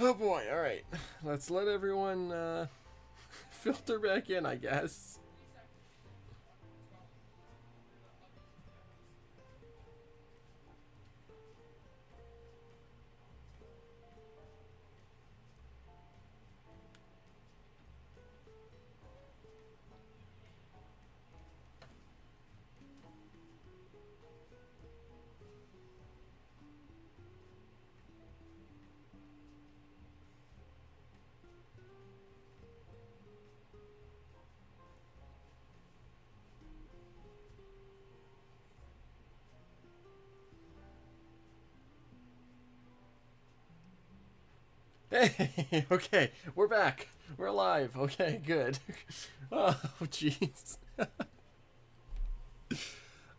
Oh boy, alright. Let's let everyone filter back in, I guess. Hey, okay, we're back. We're alive. Okay, good. Oh, jeez.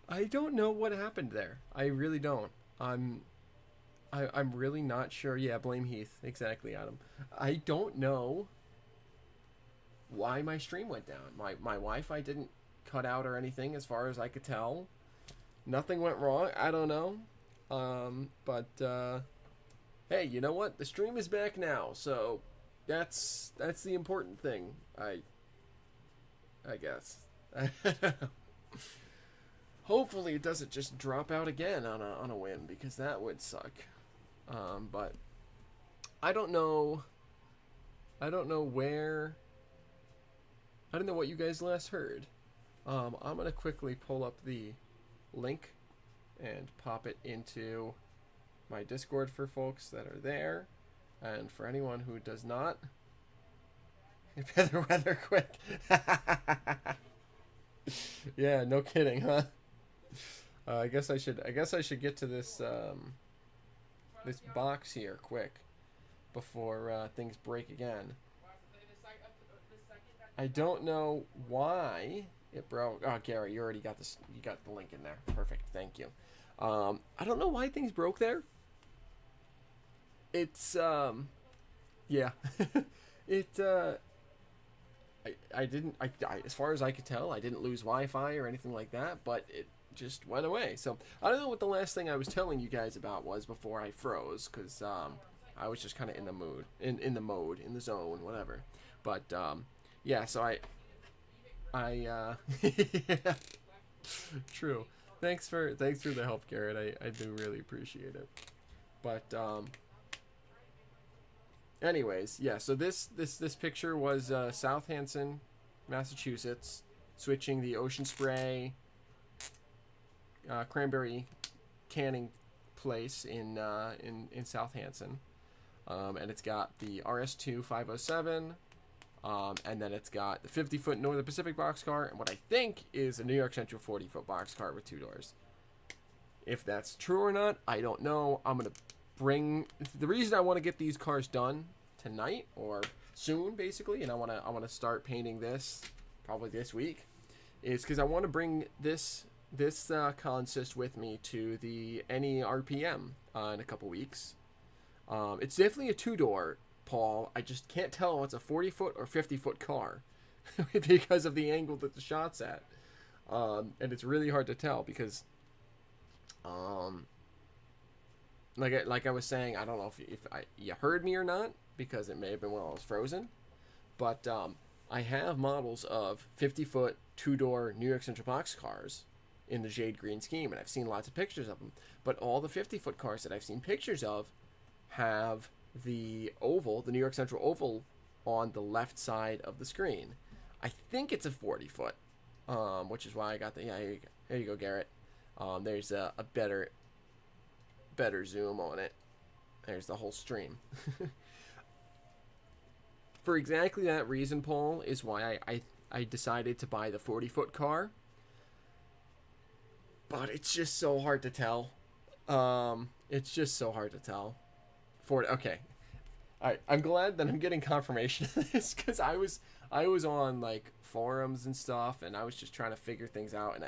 I don't know what happened there. I really don't. I'm really not sure. Yeah, blame Heath. Exactly, Adam. I don't know why my stream went down. My Wi-Fi didn't cut out or anything, as far as I could tell. Nothing went wrong. I don't know. But hey, you know what? The stream is back now, so that's the important thing. I guess. Hopefully, it doesn't just drop out again on a whim, because that would suck. But I don't know. I don't know where. I don't know what you guys last heard. I'm gonna quickly pull up the link and pop it into my Discord for folks that are there, and for anyone who does not, better weather quick. Yeah, no kidding, huh? I guess I should get to this this box here quick before things break again. I don't know why it broke. Oh, Gary, you already got this. You got the link in there. Perfect. Thank you. I don't know why things broke there. It's yeah. it I didn't as far as I could tell, I didn't lose Wi-Fi or anything like that, but it just went away. So I don't know what the last thing I was telling you guys about was before I froze, because I was just kind of in the mood, in the mode, in the zone, whatever. But yeah, so I yeah, true. Thanks for the help, Garrett. I do really appreciate it. But anyways, yeah. So this picture was South Hanson, Massachusetts, switching the Ocean Spray cranberry canning place in South Hanson, and it's got the RS2 507. And then it's got the 50-foot Northern Pacific boxcar, and what I think is a New York Central 40-foot boxcar with 2 doors. If that's true or not, I don't know. I'm gonna bring the reason I want to get these cars done tonight or soon, basically, and I wanna start painting this probably this week, is because I want to bring this consist with me to the NERPM in a couple weeks. It's definitely a 2-door. Paul, I just can't tell if it's a 40-foot or 50-foot car because of the angle that the shot's at, and it's really hard to tell because, like I was saying, I don't know if you heard me or not, because it may have been while I was frozen, but I have models of 50-foot 2-door New York Central box cars in the jade green scheme, and I've seen lots of pictures of them. But all the 50-foot cars that I've seen pictures of have the oval, the New York Central oval, on the left side of the screen. I think it's a 40-foot, which is why I got the. Yeah, here you go, Garrett. There's a better zoom on it. There's the whole stream. For exactly that reason, Paul, is why I decided to buy the 40-foot car. But it's just so hard to tell. It's just so hard to tell. Okay. Alright, I'm glad that I'm getting confirmation of this, because I was on like forums and stuff, and I was just trying to figure things out, and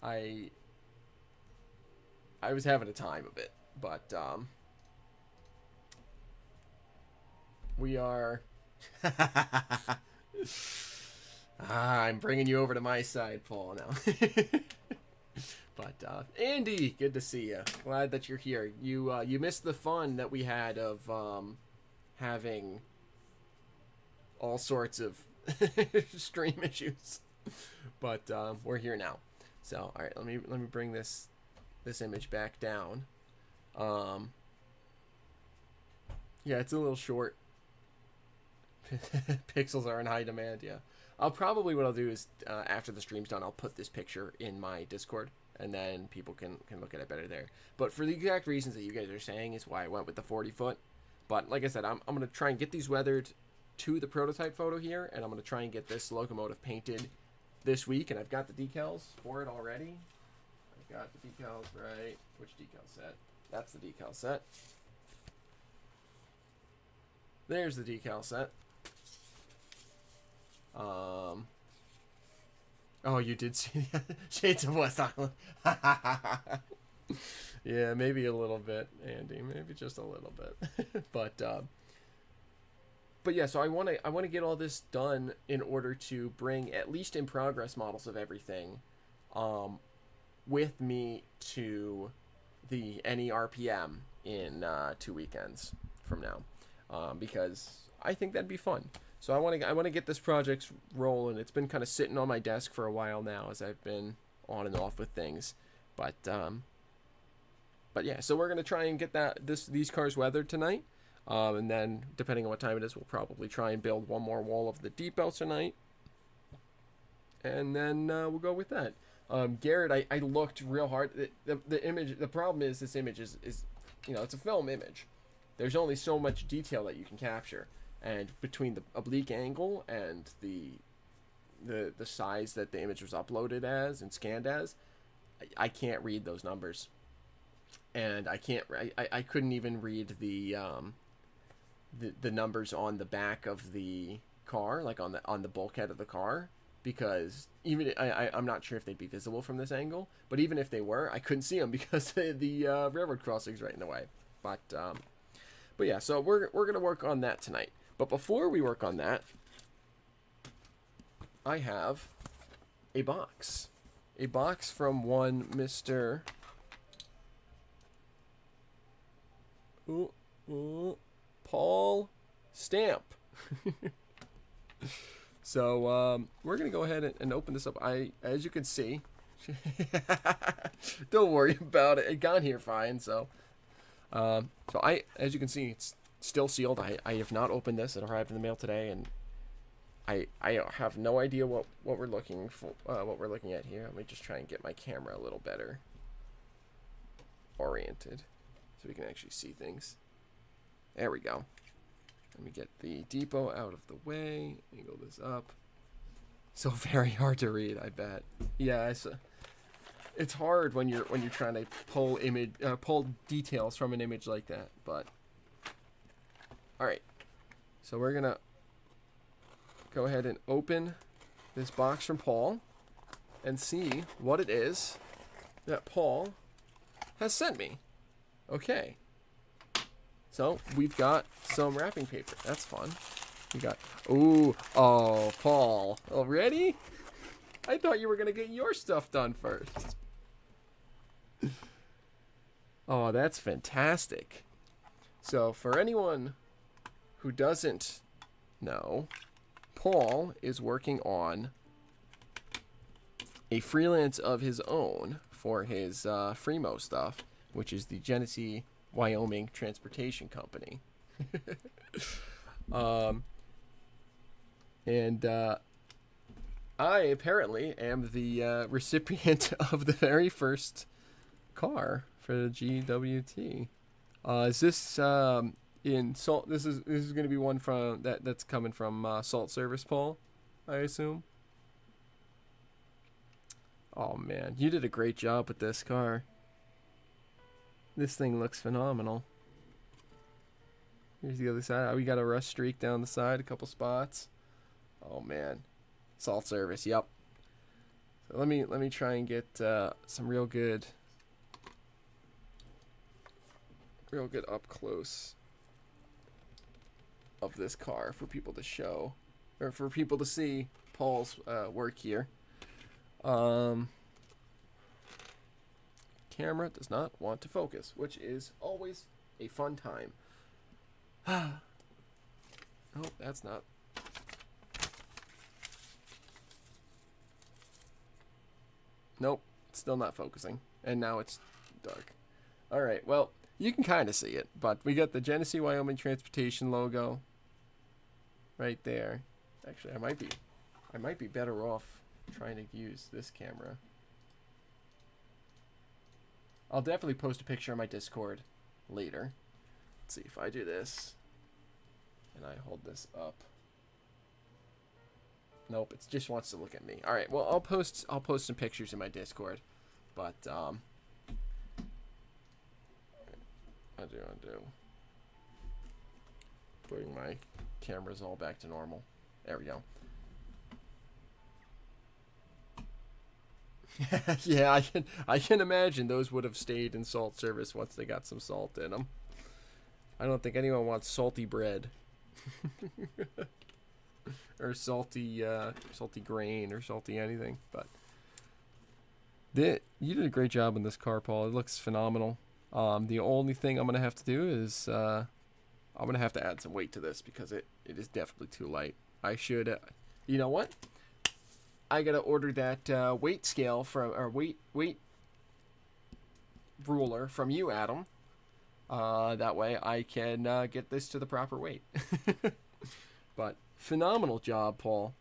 I was having a time of it. But we are I'm bringing you over to my side, Paul, now. But Andy, good to see you. Glad that you're here. You missed the fun that we had of having all sorts of stream issues. But we're here now. So all right, let me bring this image back down. Yeah, it's a little short. Pixels are in high demand. Yeah, what I'll do is after the stream's done, I'll put this picture in my Discord, and then people can look at it better there. But for the exact reasons that you guys are saying is why I went with the 40-foot. But like I said, I'm gonna try and get these weathered to the prototype photo here, and I'm gonna try and get this locomotive painted this week, and I've got the decals for it already. I've got the decals right. Which decal set? That's the decal set. There's the decal set. Oh, you did see the Shades of West Island. Yeah, maybe a little bit, Andy. Maybe just a little bit. But yeah, so I want to get all this done in order to bring at least in progress models of everything with me to the NERPM in 2 weekends from now, because I think that'd be fun. So I want to get this project rolling. It's been kind of sitting on my desk for a while now as I've been on and off with things, but yeah. So we're gonna try and get these cars weathered tonight, and then depending on what time it is, we'll probably try and build one more wall of the depot tonight, and then we'll go with that. Garrett, I looked real hard. The image. The problem is this image is it's a film image. There's only so much detail that you can capture. And between the oblique angle and the size that the image was uploaded as and scanned as, I can't read those numbers, and I couldn't even read the numbers on the back of the car, like on the bulkhead of the car, because even I'm not sure if they'd be visible from this angle, but even if they were, I couldn't see them because the railroad crossing's right in the way. But yeah, so we're gonna work on that tonight. But before we work on that, I have a box from one Mr. Paul Stamp. So we're gonna go ahead and open this up. As you can see, don't worry about it. It got here fine. So as you can see, it's still sealed. I have not opened this. It arrived in the mail today, and I have no idea what we're looking for. What we're looking at here. Let me just try and get my camera a little better oriented, so we can actually see things. There we go. Let me get the depot out of the way. Angle this up. So very hard to read, I bet. Yeah, it's hard when you're trying to pull details from an image like that, but. Alright, so we're going to go ahead and open this box from Paul and see what it is that Paul has sent me. Okay, so we've got some wrapping paper. That's fun. We got, oh, Paul, already? I thought you were going to get your stuff done first. Oh, that's fantastic. So for anyone who doesn't know, Paul is working on a freelance of his own for his Fremo stuff, which is the Genesee, Wyoming Transportation Company. And I apparently am the recipient of the very first car for the GWT. Is this in Salt? This is going to be one from that's coming from Salt Service, Paul, I assume. Oh man, you did a great job with this car. This thing looks phenomenal. Here's the other side. We got a rust streak down the side, a couple spots. Oh man, Salt Service. Yep. So let me try and get some real good up close of this car for people to show, or for people to see Paul's work here. Camera does not want to focus, which is always a fun time. Oh, that's not. Nope, still not focusing. And now it's dark. All right, well, you can kind of see it, but we got the Genesee, Wyoming Transportation logo right there. Actually, I might be better off trying to use this camera. I'll definitely post a picture on my Discord later. Let's see if I do this and I hold this up. Nope, it just wants to look at me. All right, well, I'll post some pictures in my Discord, but I do. Bring my cameras all back to normal. There we go. Yeah, I can imagine those would have stayed in salt service once they got some salt in them. I don't think anyone wants salty bread. Or salty grain or salty anything, but you did a great job in this car, Paul. It looks phenomenal. The only thing I'm gonna have to do is I'm gonna have to add some weight to this because it is definitely too light. I should, you know what? I gotta order that weight scale or weight ruler from you, Adam. That way I can get this to the proper weight. But phenomenal job, Paul.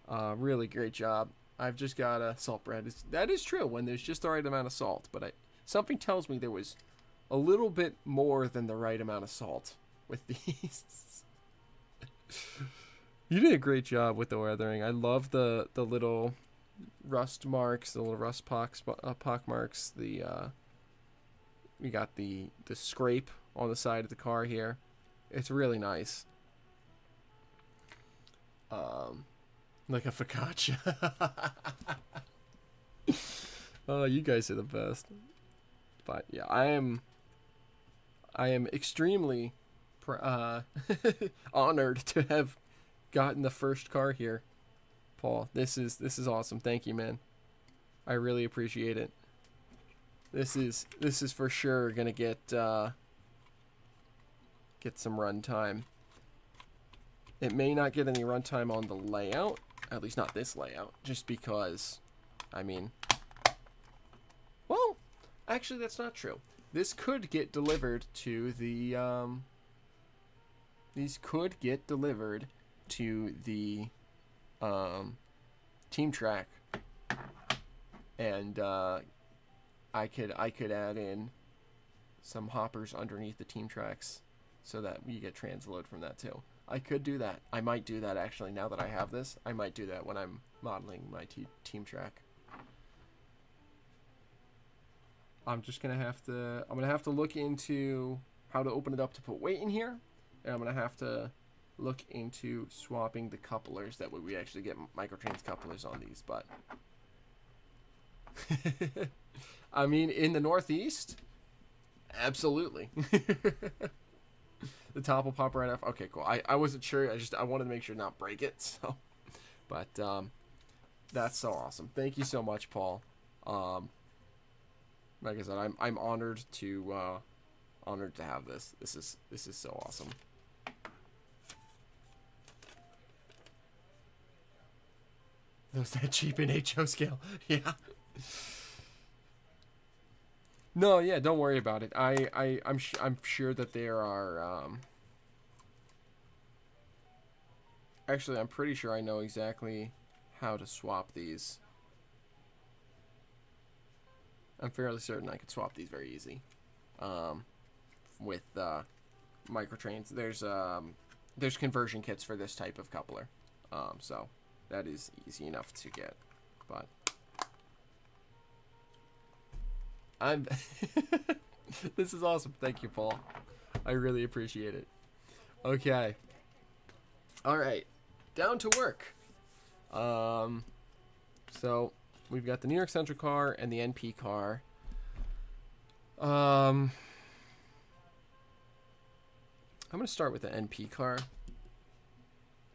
Really great job. I've just got a salt bread. That is true when there's just the right amount of salt, but something tells me there was a little bit more than the right amount of salt with these. You did a great job with the weathering. I love the little rust marks, the little rust pock marks. We got the scrape on the side of the car here. It's really nice. Like a focaccia. Oh, you guys are the best. But yeah, I am extremely honored to have gotten the first car here, Paul. This is awesome. Thank you, man. I really appreciate it. This is for sure gonna get some run time. It may not get any runtime on the layout, at least not this layout, just because, I mean, well, actually that's not true. This could get delivered to the, these could get delivered to the, team track, and, I could add in some hoppers underneath the team tracks so that you get transload from that too. I could do that. I might do that actually. Now that I have this, I might do that when I'm modeling my team track. I'm gonna have to look into how to open it up to put weight in here, and I'm gonna have to look into swapping the couplers. That way we actually get microtrains couplers on these. But I mean, in the Northeast, absolutely. The top will pop right off. Okay, cool. I wasn't sure. I wanted to make sure not break it. So, but that's so awesome. Thank you so much, Paul. Like I said, I'm honored to have this. This is so awesome. Those that cheap in HO scale. Yeah. No, yeah, don't worry about it. I'm sure that there are. Actually, I'm pretty sure I know exactly how to swap these. I'm fairly certain I could swap these very easy. With microtrains, there's conversion kits for this type of coupler. So that is easy enough to get, but. This is awesome. Thank you, Paul. I really appreciate it. Okay. All right. Down to work. So we've got the New York Central car and the NP car. I'm going to start with the NP car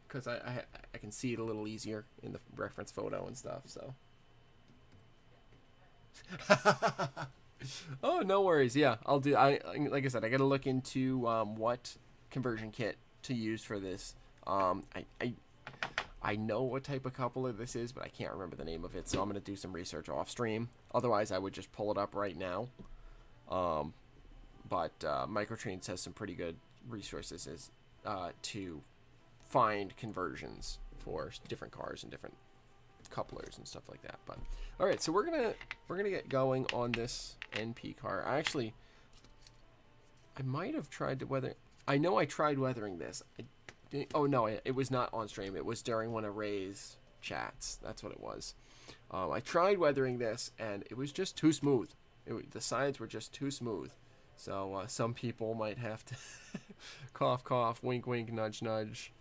because I can see it a little easier in the reference photo and stuff, so. Oh, no worries. Yeah, I'll do. Like I said, I got to look into what conversion kit to use for this. I know what type of coupler this is, but I can't remember the name of it, so I'm going to do some research off stream. Otherwise, I would just pull it up right now. But MicroTrains has some pretty good resources to find conversions for different cars and different couplers and stuff like that. But all right, so we're gonna get going on this NP car. I might have tried to weather. I know I tried weathering this. Oh no, it was not on stream. It was during one of Ray's chats. That's what it was. I tried weathering this, and it was just too smooth. The sides were just too smooth. So some people might have to cough, cough, wink, wink, nudge, nudge.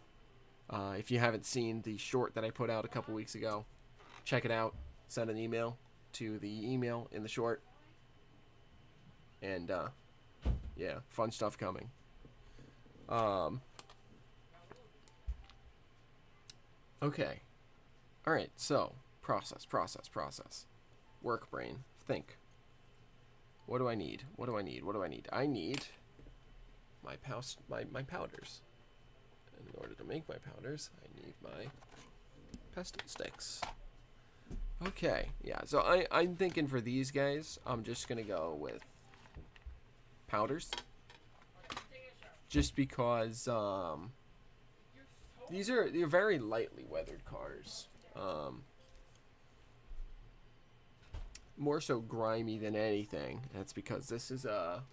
If you haven't seen the short that I put out a couple weeks ago, check it out. Send an email to the email in the short. And yeah, fun stuff coming. Okay. All right, so process. Work brain. Think. What do I need? I need my powders. And in order to make my powders, I need my pestle sticks. Okay, yeah, so I'm thinking for these guys, I'm just going to go with powders. Just because they're very lightly weathered cars. More so grimy than anything. That's because this is a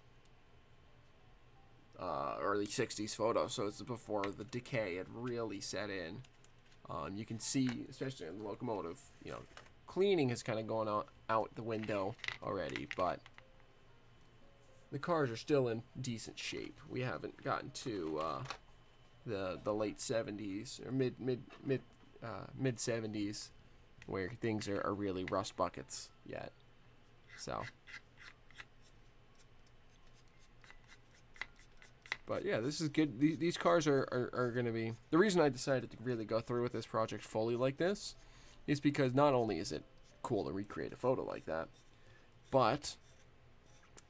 early 60s photo, so it's before the decay had really set in. You can see, especially in the locomotive, cleaning has kind of gone out the window already, but the cars are still in decent shape. We haven't gotten to the late 70s or mid 70s where things are really rust buckets yet. So, but yeah, this is good. These cars are going to be... The reason I decided to really go through with this project fully like this is because not only is it cool to recreate a photo like that, but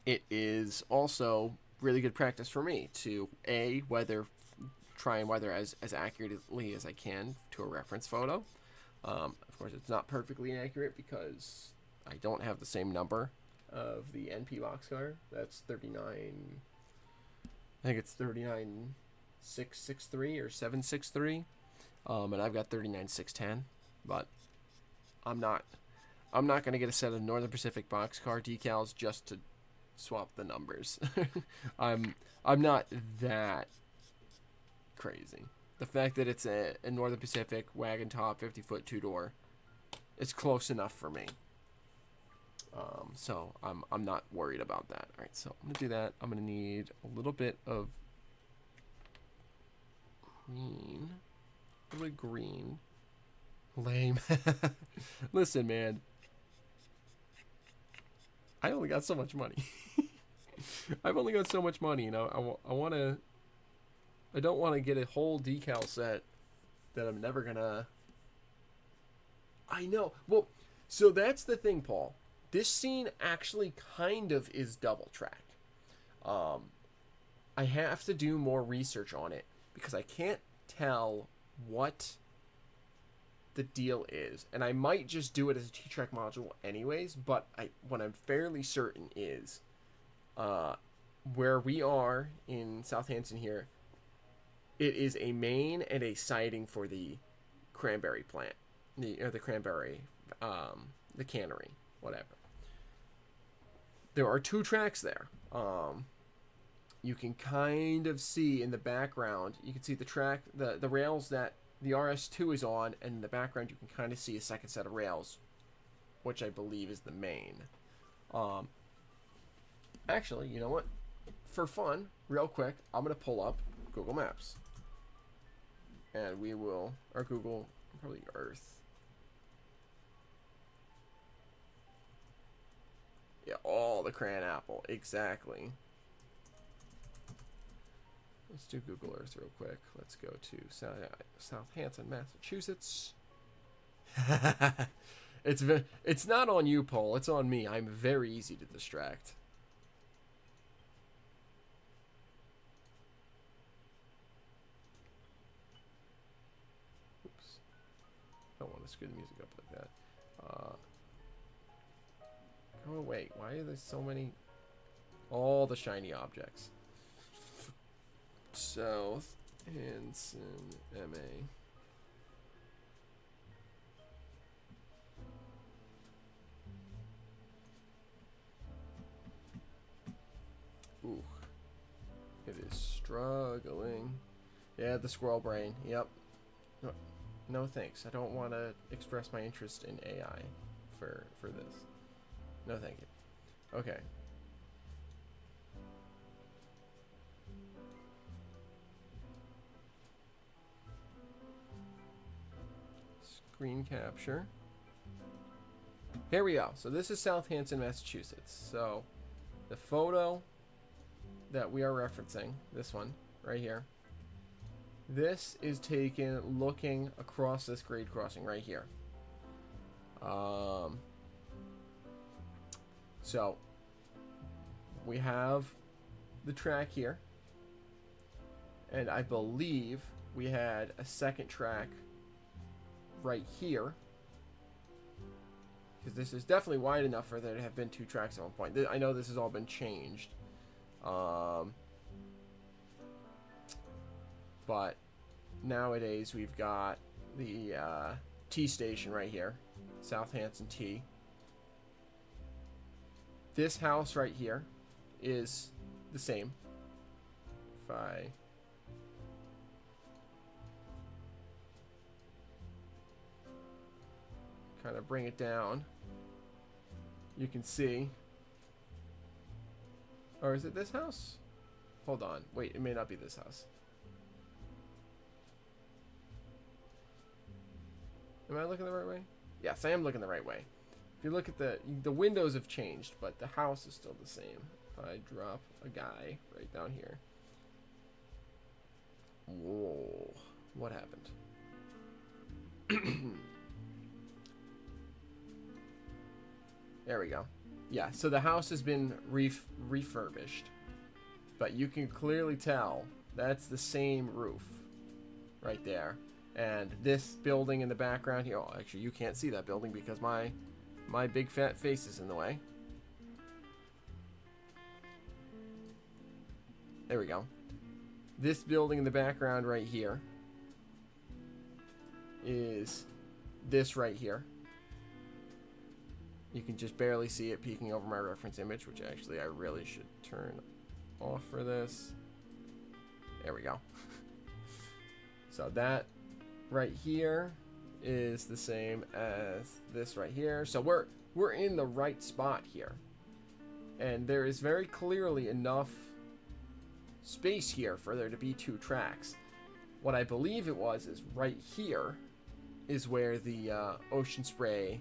it is also really good practice for me to try and weather as accurately as I can to a reference photo. Of course, it's not perfectly accurate because I don't have the same number of the NP boxcar. That's 39. I think it's 39663 or 763, and I've got 39610. But I'm not going to get a set of Northern Pacific boxcar decals just to swap the numbers. I'm not that crazy. The fact that it's a Northern Pacific wagon top 50-foot two-door, it's close enough for me. So I'm not worried about that. All right, so I'm gonna do that. I'm gonna need a little bit of green. A little bit green. Lame. Listen, man. I only got so much money. I've only got so much money, I don't want to get a whole decal set that I'm never gonna... I know. Well, so that's the thing, Paul. This scene actually kind of is double track. I have to do more research on it because I can't tell what the deal is. And I might just do it as a T-track module anyways, but what I'm fairly certain is where we are in Southampton here, it is a main and a siding for the cranberry plant. The cranberry, the cannery, whatever. There are two tracks there. You can kind of see in the background, you can see the track, the rails that the RS2 is on, and in the background you can kind of see a second set of rails, which I believe is the main. Actually, you know what? For fun, real quick, I'm going to pull up Google Maps. And we will, or Google, probably Earth. Yeah, all the cran apple, exactly. Let's do Google Earth real quick. Let's go to Southampton, Massachusetts. It's not on you, Paul. It's on me. I'm very easy to distract. don't want to screw the music up like that. Go away. Why are there so many? All the shiny objects. South Hanson, MA. Ooh. It is struggling. Yeah, the squirrel brain. Yep. No thanks. I don't want to express my interest in AI for this. No thank you. Okay. Screen capture. Here we go. So this is South Hanson, Massachusetts. So the photo that we are referencing, this one right here, this is taken looking across this grade crossing right here. So we have the track here, and I believe we had a second track right here, because this is definitely wide enough for there to have been two tracks at one point. I know this has all been changed, but nowadays we've got the T station right here, South Hanson T. This house right here is the same. If I kind of bring it down, you can see. Or is it this house? Hold on. Wait, it may not be this house. Am I looking the right way? Yes, I am looking the right way. If you look at the windows have changed, but the house is still the same. If I drop a guy right down here. Whoa. What happened? There we go. Yeah, so the house has been refurbished. But you can clearly tell that's the same roof right there. And this building in the background here, oh, actually you can't see that building because my big fat face is in the way. There we go. This building in the background right here is this right here. You can just barely see it peeking over my reference image, which actually I really should turn off for this. There we go. So that right here is the same as this right here. So we're in the right spot here. And there is very clearly enough space here for there to be two tracks. What I believe it was is right here is where the Ocean Spray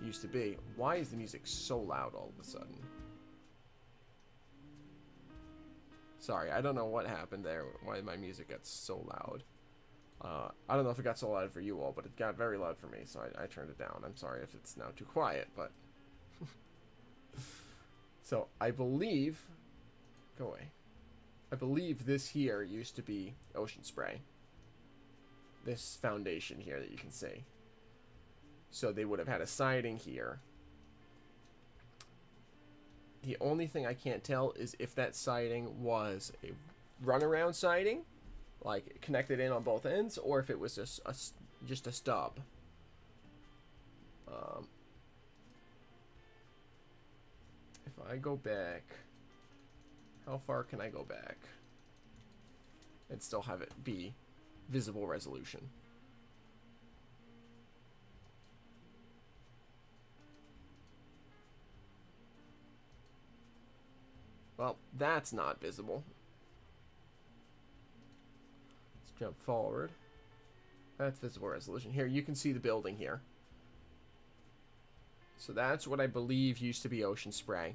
used to be. Why is the music so loud all of a sudden? Sorry, I don't know what happened there, why my music got so loud. I don't know if it got so loud for you all, but it got very loud for me, so I turned it down. I'm sorry if it's now too quiet, but... So, I believe... Go away. I believe this here used to be Ocean Spray. This foundation here that you can see. So they would have had a siding here. The only thing I can't tell is if that siding was a runaround siding, like connected in on both ends, or if it was just a stub. If I go back, how far can I go back and still have it be visible resolution? Well, that's not visible. Let's jump forward. That's visible resolution. Here, you can see the building here. So that's what I believe used to be Ocean Spray.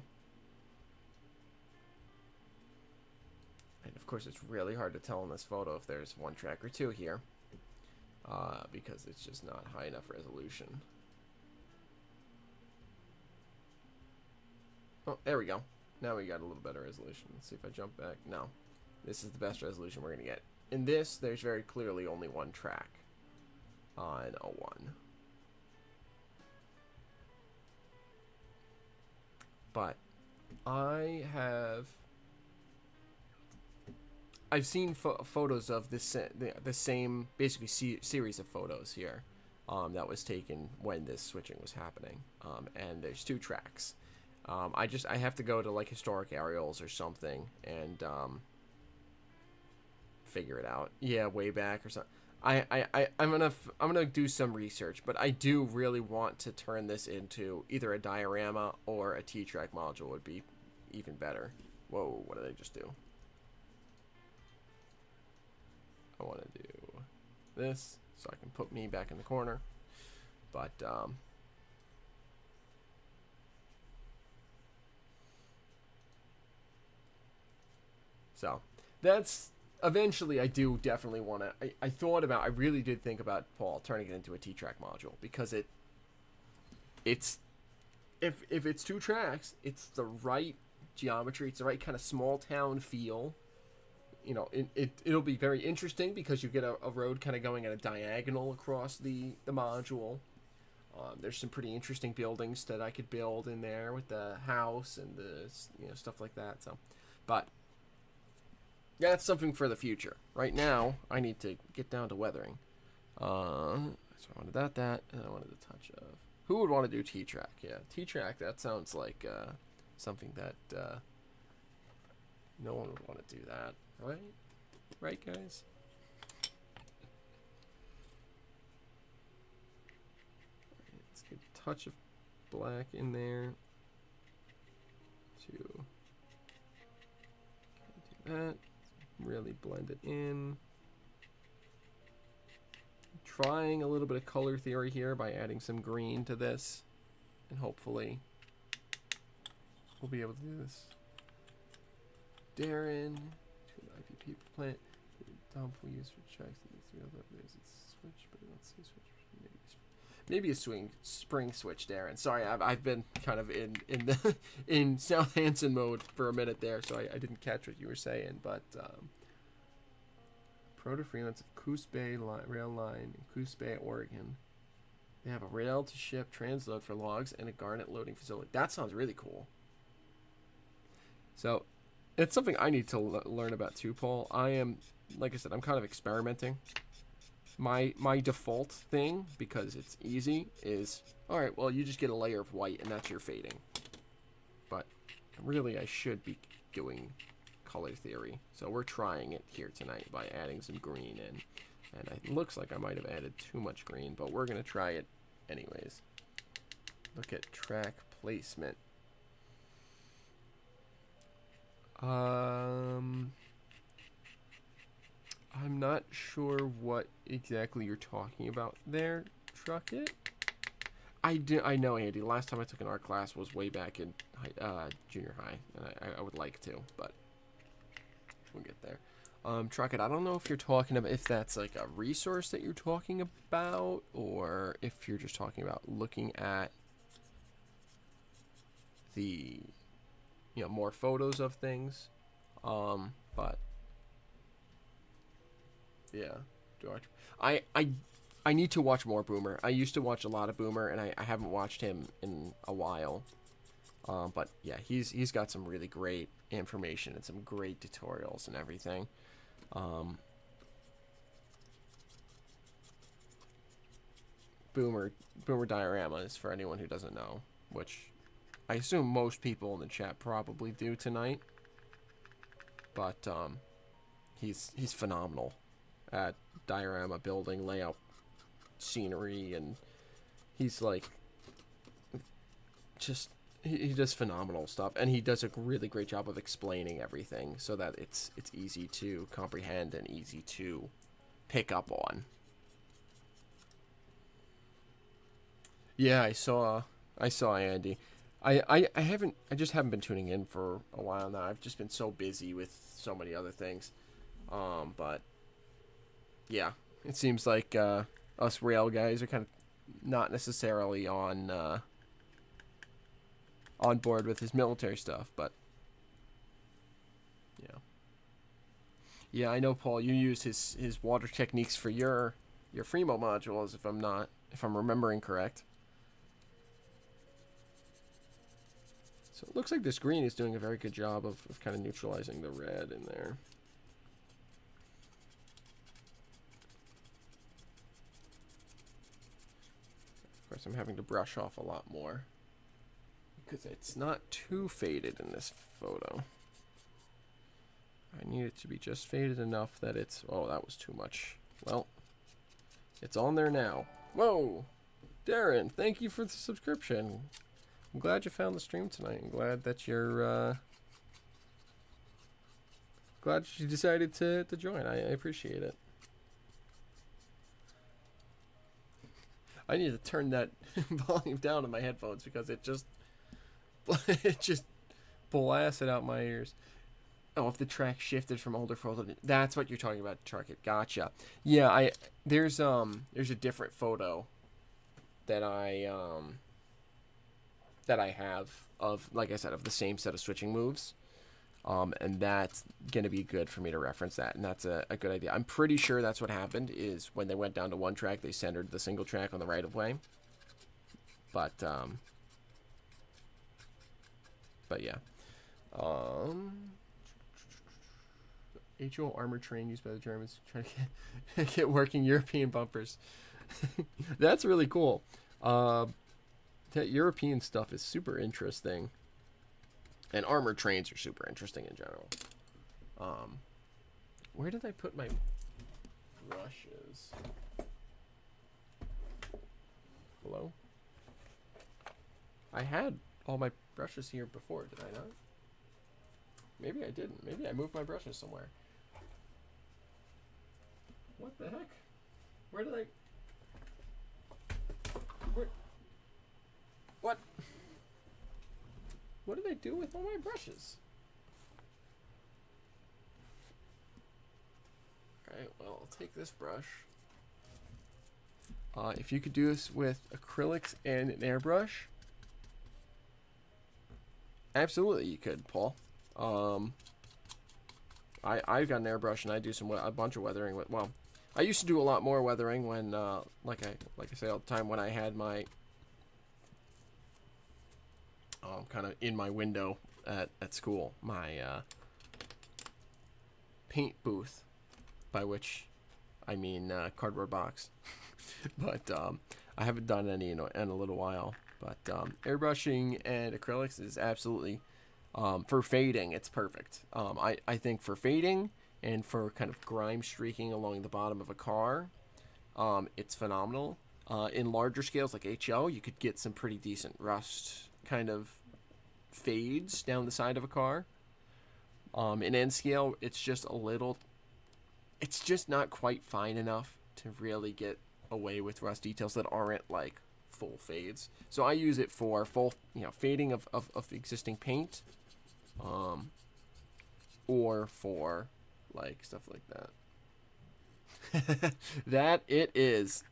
And of course, it's really hard to tell in this photo if there's one track or two here. Because it's just not high enough resolution. Oh, there we go. Now we got a little better resolution. Let's see if I jump back. No. This is the best resolution we're going to get. In this, there's very clearly only one track on a 1. but I've seen photos of this the same basically series of photos here that was taken when this switching was happening, and there's 2 tracks. I have to go to like historic aerials or something and figure it out. Yeah, way back or something. I'm gonna do some research, but I do really want to turn this into either a diorama or a T-track module would be even better. Whoa, what did I just do? I want to do this so I can put me back in the corner, but so that's eventually. I do definitely want to. I really did think about, Paul, turning it into a T-track module, because it's if it's 2 tracks, it's the right geometry, it's the right kind of small town feel. You know, it'll be very interesting because you get a road kind of going at a diagonal across the module. There's some pretty interesting buildings that I could build in there with the house and the stuff like that. So, but that's something for the future. Right now, I need to get down to weathering. So I wanted that, and I wanted a touch of. Who would want to do T-track? Yeah, T-track. That sounds like something that no one would want to do that. Right, guys? Let's get a touch of black in there to do that. Really blend it in. Trying a little bit of color theory here by adding some green to this, and hopefully we'll be able to do this. Darren. People plant dump we use for checks. There's a switch, but I don't see a switch. Maybe a spring switch, Darren. Sorry, I've been kind of in South Hanson mode for a minute there, so I didn't catch what you were saying. But Proto Freelance of Coos Bay rail line in Coos Bay, Oregon. They have a rail to ship transload for logs and a garnet loading facility. That sounds really cool. So it's something I need to learn about too, Paul. I am, like I said, I'm kind of experimenting. My default thing, because it's easy, is, alright, well, you just get a layer of white and that's your fading. But really, I should be doing color theory. So we're trying it here tonight by adding some green in. And it looks like I might have added too much green, but we're going to try it anyways. Look at track placement. I'm not sure what exactly you're talking about there, Truckit. I know, Andy. Last time I took an art class was way back in junior high, and I would like to, but we'll get there. Truckit, I don't know if you're talking about, if that's like a resource that you're talking about, or if you're just talking about looking at the more photos of things, but yeah, I need to watch more Boomer. I used to watch a lot of Boomer, and I haven't watched him in a while, but yeah, he's got some really great information and some great tutorials and everything. Boomer dioramas, for anyone who doesn't know, which I assume most people in the chat probably do tonight, but he's phenomenal at diorama building, layout, scenery, and he's like just he does phenomenal stuff, and he does a really great job of explaining everything so that it's easy to comprehend and easy to pick up on. Yeah, I saw Andy. I just haven't been tuning in for a while now. I've just been so busy with so many other things. But yeah, it seems like us rail guys are kind of not necessarily on board with his military stuff, but yeah. Yeah, I know, Paul, you use his water techniques for your Fremo modules, if I'm remembering correct. So it looks like this green is doing a very good job of kind of neutralizing the red in there. Of course, I'm having to brush off a lot more because it's not too faded in this photo. I need it to be just faded enough that it's... Oh, that was too much. Well, it's on there now. Whoa! Darren, thank you for the subscription. I'm glad you found the stream tonight. I'm glad that you're... glad you decided to join. I appreciate it. I need to turn that volume down in my headphones because it just blasted out my ears. Oh, if the track shifted from older photo, that's what you're talking about. Track it, gotcha. Yeah, there's a different photo that I have of, like I said, of the same set of switching moves, and that's gonna be good for me to reference that, and that's a good idea. I'm pretty sure that's what happened is when they went down to one track, they centered the single track on the right of way. But yeah. HO armored train used by the Germans trying to get working European bumpers. That's really cool. That European stuff is super interesting. And armored trains are super interesting in general. Where did I put my brushes? Hello? I had all my brushes here before, did I not? Maybe I didn't. Maybe I moved my brushes somewhere. What the heck? Where did I... What? What did I do with all my brushes? Alright, well, I'll take this brush. If you could do this with acrylics and an airbrush, absolutely you could, Paul. I've got an airbrush and I do a bunch of weathering with, well, I used to do a lot more weathering when, like I say all the time, when I had my, kind of in my window at school, my, paint booth, by which I mean, cardboard box, but, I haven't done any in a little while, but, airbrushing and acrylics is absolutely, for fading, it's perfect. I think for fading and for kind of grime streaking along the bottom of a car, it's phenomenal. In larger scales like HO, you could get some pretty decent rust kind of fades down the side of a car. In N scale, it's just not quite fine enough to really get away with rust details that aren't like full fades. So I use it for full, fading of existing paint, or for like stuff like that. That it is.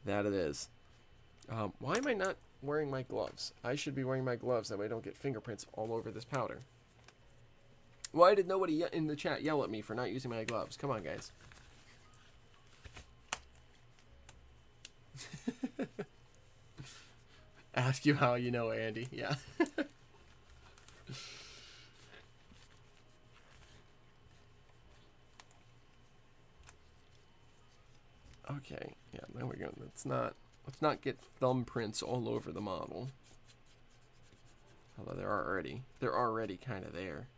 Why am I not wearing my gloves? I should be wearing my gloves that way I don't get fingerprints all over this powder. Why did nobody in the chat yell at me for not using my gloves? Come on, guys. Ask you how you know, Andy. Yeah. Okay. Yeah, there we go. Let's not get thumbprints all over the model. Although they're already kind of there.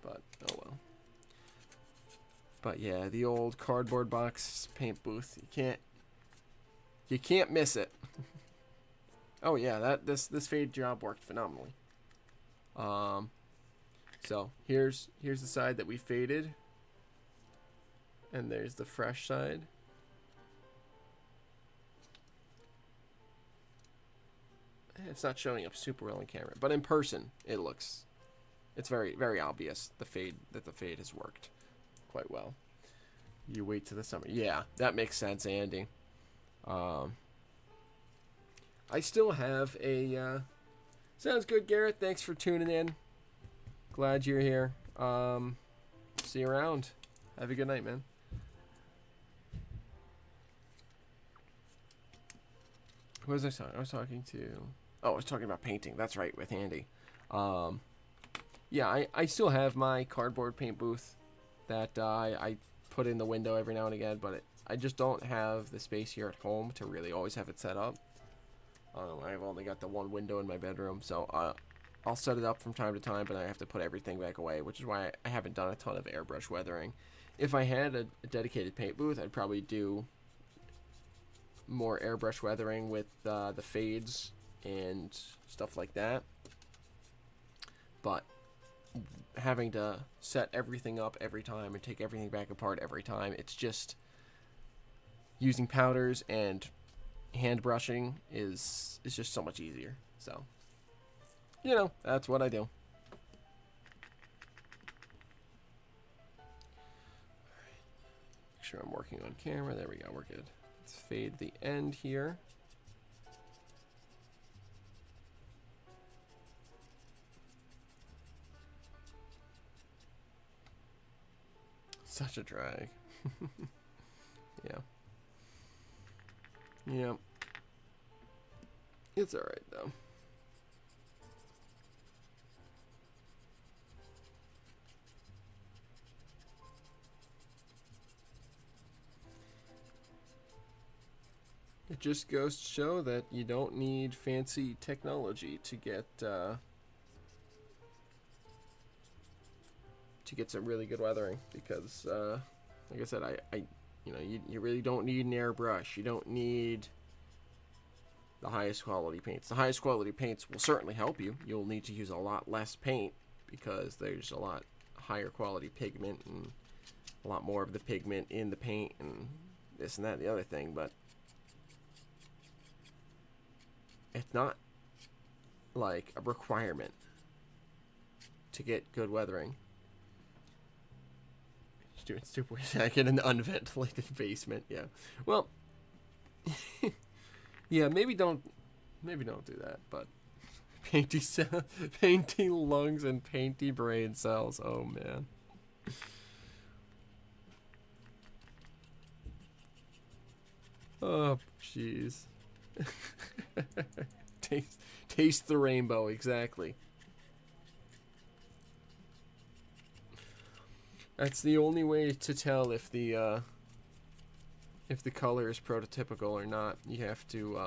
But oh well. But yeah, the old cardboard box paint booth. You can't miss it. Oh yeah, this fade job worked phenomenally. So here's the side that we faded, and there's the fresh side. It's not showing up super well on camera, but in person it's very, very obvious the fade has worked quite well. You wait till the summer. Yeah, that makes sense, Andy. I still have a sounds good, Garrett. Thanks for tuning in. Glad you're here. See you around. Have a good night, man. Who was I talking? I was talking to Oh, I was talking about painting. That's right, with Andy. Um, yeah, I still have my cardboard paint booth that I put in the window every now and again, but I just don't have the space here at home to really always have it set up. I've only got the one window in my bedroom, so I'll set it up from time to time, but I have to put everything back away, which is why I haven't done a ton of airbrush weathering. If I had a dedicated paint booth, I'd probably do more airbrush weathering with the fades and stuff like that. But having to set everything up every time and take everything back apart every time, it's just using powders and hand brushing is just so much easier. So, you know, that's what I do. Make sure I'm working on camera. There we go. We're good. Let's fade the end here. Such a drag. Yeah. Yeah. It's alright, though. It just goes to show that you don't need fancy technology to get some really good weathering, because like I said, you know, you really don't need an airbrush. You don't need the highest quality paints. The highest quality paints will certainly help you. You'll need to use a lot less paint because there's a lot higher quality pigment and a lot more of the pigment in the paint and this and that and the other thing, but it's not like a requirement to get good weathering. Just doing stupid ways. I get an unventilated basement. Yeah. Well, yeah. Maybe don't do that. But painty lungs and painty brain cells. Oh man. Oh jeez. Taste the rainbow, exactly. That's the only way to tell if the color is prototypical or not. You have to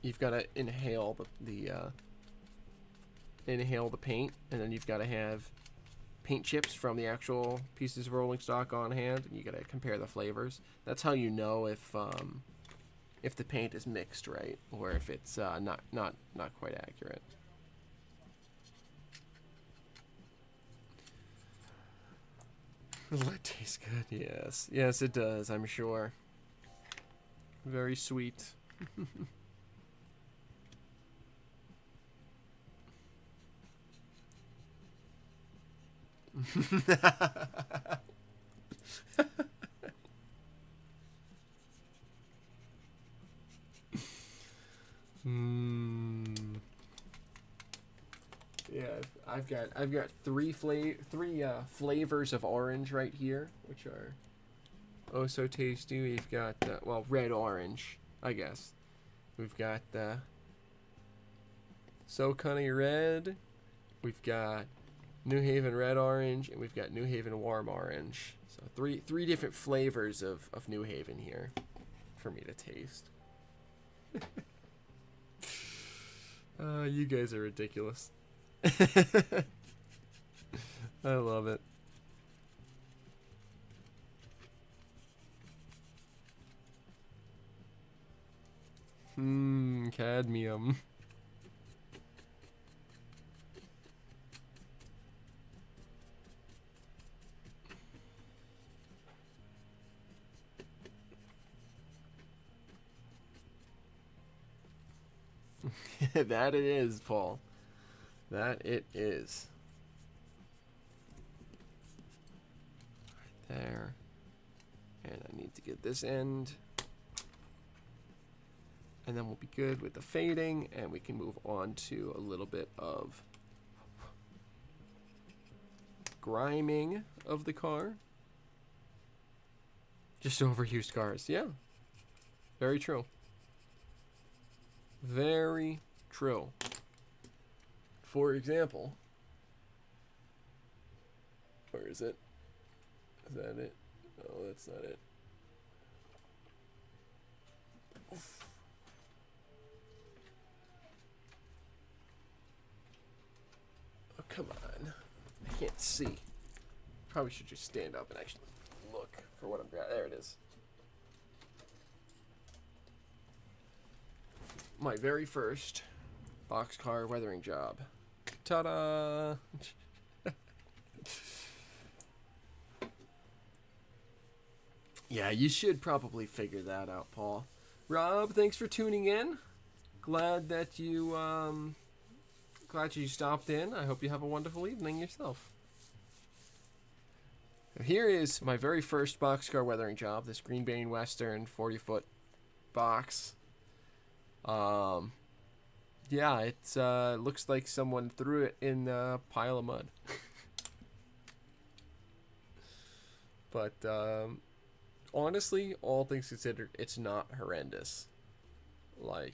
you've got to inhale the paint, and then you've got to have paint chips from the actual pieces of rolling stock on hand, and you got to compare the flavors. That's how you know if the paint is mixed right, or if it's not quite accurate. It tastes good. Yes it does, I'm sure. Very sweet. Yeah, I've got three flavors of orange right here, which are oh so tasty. We've got well, red orange, I guess. We've got So Cunny Red. We've got New Haven Red Orange, and we've got New Haven Warm Orange. So three different flavors of New Haven here for me to taste. You guys are ridiculous. I love it. Cadmium. That it is, Paul. That it is. Right there. And I need to get this end. And then we'll be good with the fading, and we can move on to a little bit of griming of the car. Just overused cars. Yeah. Very true. Very true. For example, where is it? Is that it? Oh, that's not it. Oof. Oh, come on. I can't see. Probably should just stand up and actually look for what I'm grabbing. There it is. My very first boxcar weathering job. Ta-da! Yeah, you should probably figure that out, Paul. Rob, thanks for tuning in. Glad that you stopped in. I hope you have a wonderful evening yourself. Here is my very first boxcar weathering job. This Green Bane Western 40-foot box. Yeah, it looks like someone threw it in a pile of mud. But honestly, all things considered, it's not horrendous. Like,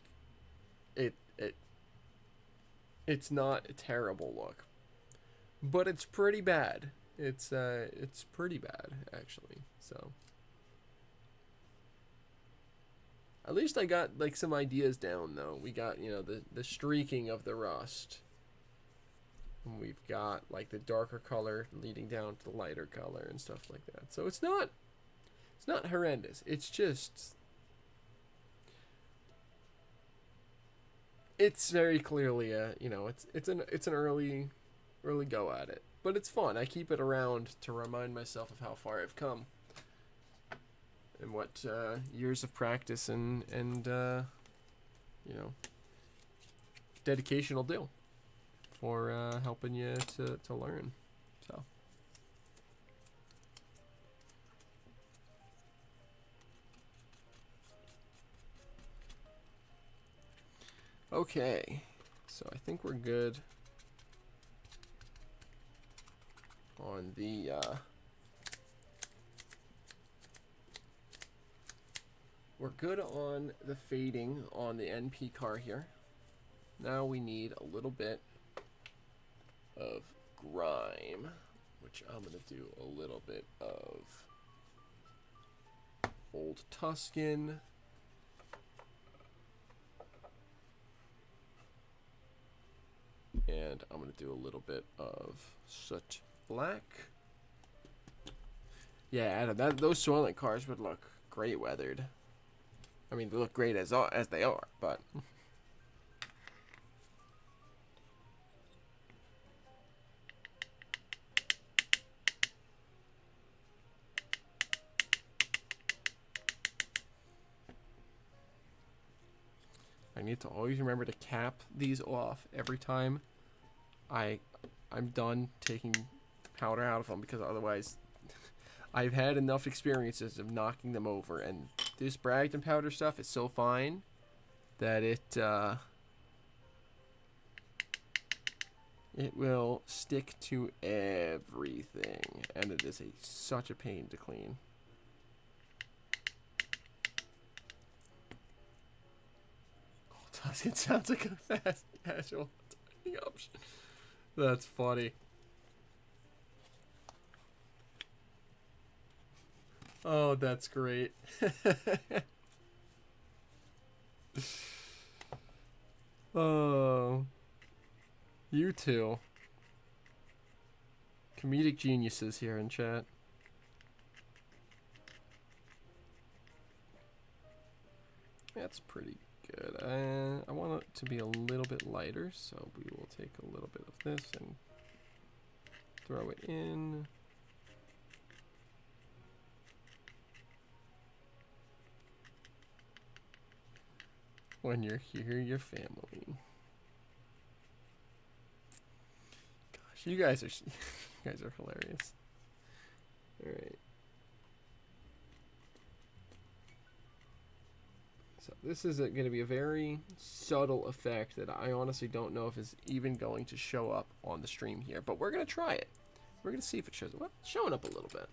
it's not a terrible look, but it's pretty bad. It's pretty bad actually. So at least I got like some ideas down though. We got, you know, the streaking of the rust. And we've got like the darker color leading down to the lighter color and stuff like that. So it's not horrendous. It's just, it's very clearly a, you know, it's an early go at it. But it's fun. I keep it around to remind myself of how far I've come. And what years of practice and you know, dedication will do for helping you to learn. So okay, so I think we're good on the we're good on the fading on the NP car here. Now we need a little bit of grime, which I'm going to do a little bit of Old Tuscan. And I'm going to do a little bit of soot black. Yeah, Adam, those Soylent cars would look great weathered. I mean, they look great as they are, but I need to always remember to cap these off every time I'm done taking powder out of them, because otherwise I've had enough experiences of knocking them over, and this Bragdon powder stuff is so fine that it will stick to everything, and it is such a pain to clean. It sounds like a fast casual tidying option. That's funny. Oh, that's great. Oh, you two. Comedic geniuses here in chat. That's pretty good. I want it to be a little bit lighter, so we will take a little bit of this and throw it in. When you're here, your family. Gosh, you guys are hilarious. All right. So this is going to be a very subtle effect that I honestly don't know if is even going to show up on the stream here, but we're going to try it. We're going to see if it shows up. Well, it's showing up a little bit.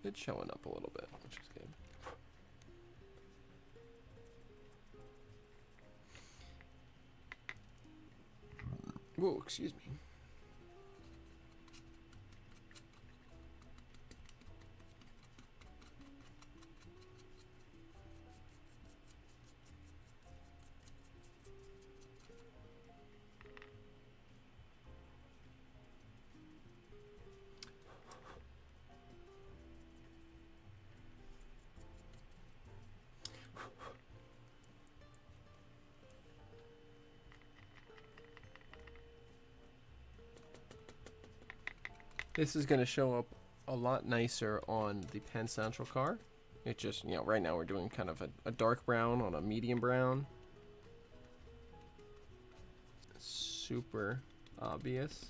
It's showing up a little bit, which is good. Whoa, excuse me. This is going to show up a lot nicer on the Penn Central car. It just, you know, right now we're doing kind of a dark brown on a medium brown. Super obvious.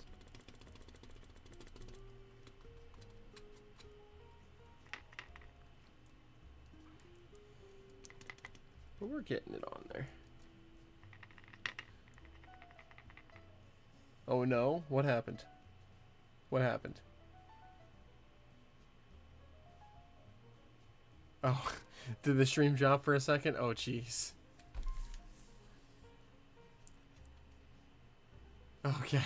But we're getting it on there. Oh no, what happened? What happened? Oh, did the stream drop for a second? Oh, jeez. Okay.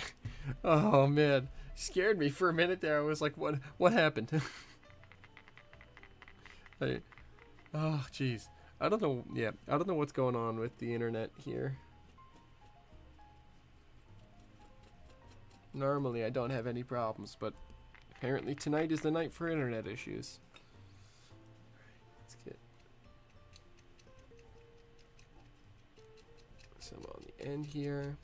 Oh, man. Scared me for a minute there. I was like, what happened? Oh, jeez. I don't know. Yeah, I don't know what's going on with the internet here. Normally, I don't have any problems, but apparently tonight is the night for internet issues. Let's get some on the end here.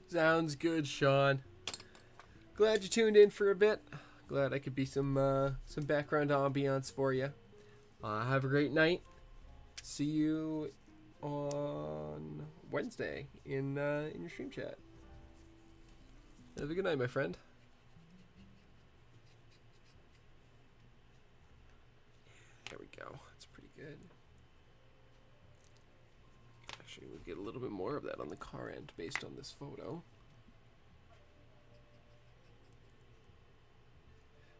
Sounds good, Sean. Glad you tuned in for a bit. Glad I could be some background ambiance for you. Have a great night. See you on Wednesday in your stream chat. Have a good night, my friend. There we go. That's pretty good. Actually, we'll get a little bit more of that on the car end based on this photo.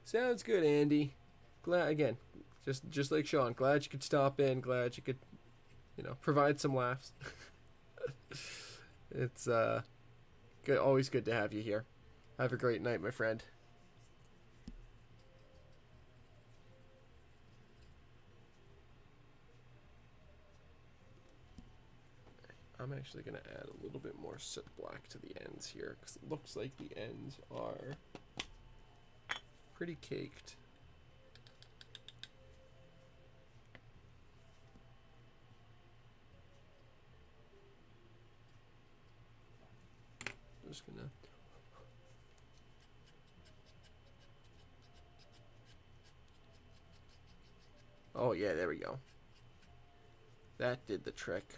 Sounds good, Andy. Glad, again, just like Sean, glad you could stop in, glad you could, you know, provide some laughs. It's good, always good to have you here. Have a great night, my friend. I'm actually going to add a little bit more soot black to the ends here, because it looks like the ends are pretty caked. Just gonna oh yeah, there we go. That did the trick.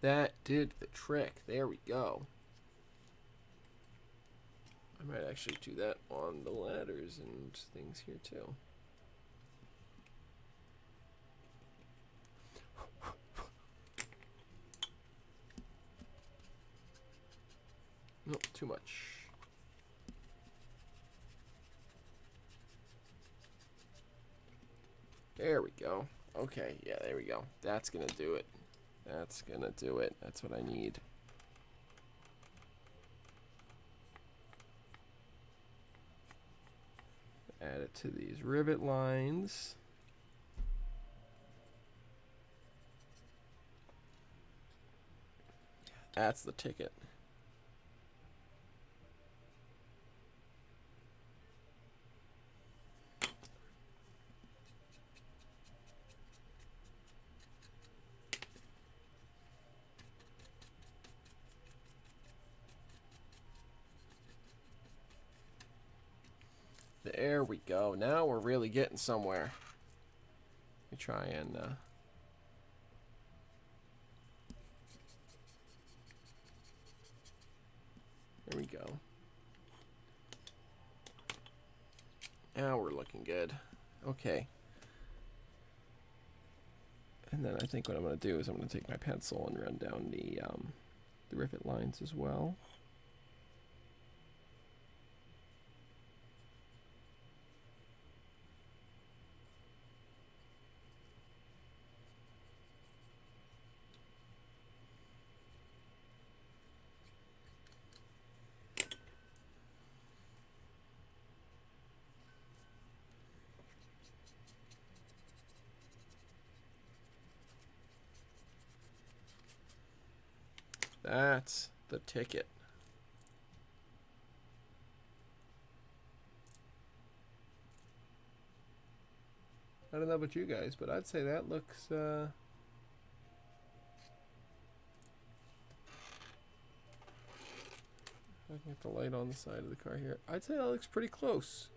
That did the trick. There we go. I might actually do that on the ladders and things here too. Nope, too much. There we go. Okay, yeah, there we go. That's gonna do it. That's gonna do it. That's what I need. Add it to these rivet lines. That's the ticket. There we go. Now we're really getting somewhere. Let me try and there we go. Now we're looking good. Okay. And then I think what I'm going to do is I'm going to take my pencil and run down the rivet lines as well. That's the ticket. I don't know about you guys, but I'd say that looks looking at the light on the side of the car here, I'd say that looks pretty close.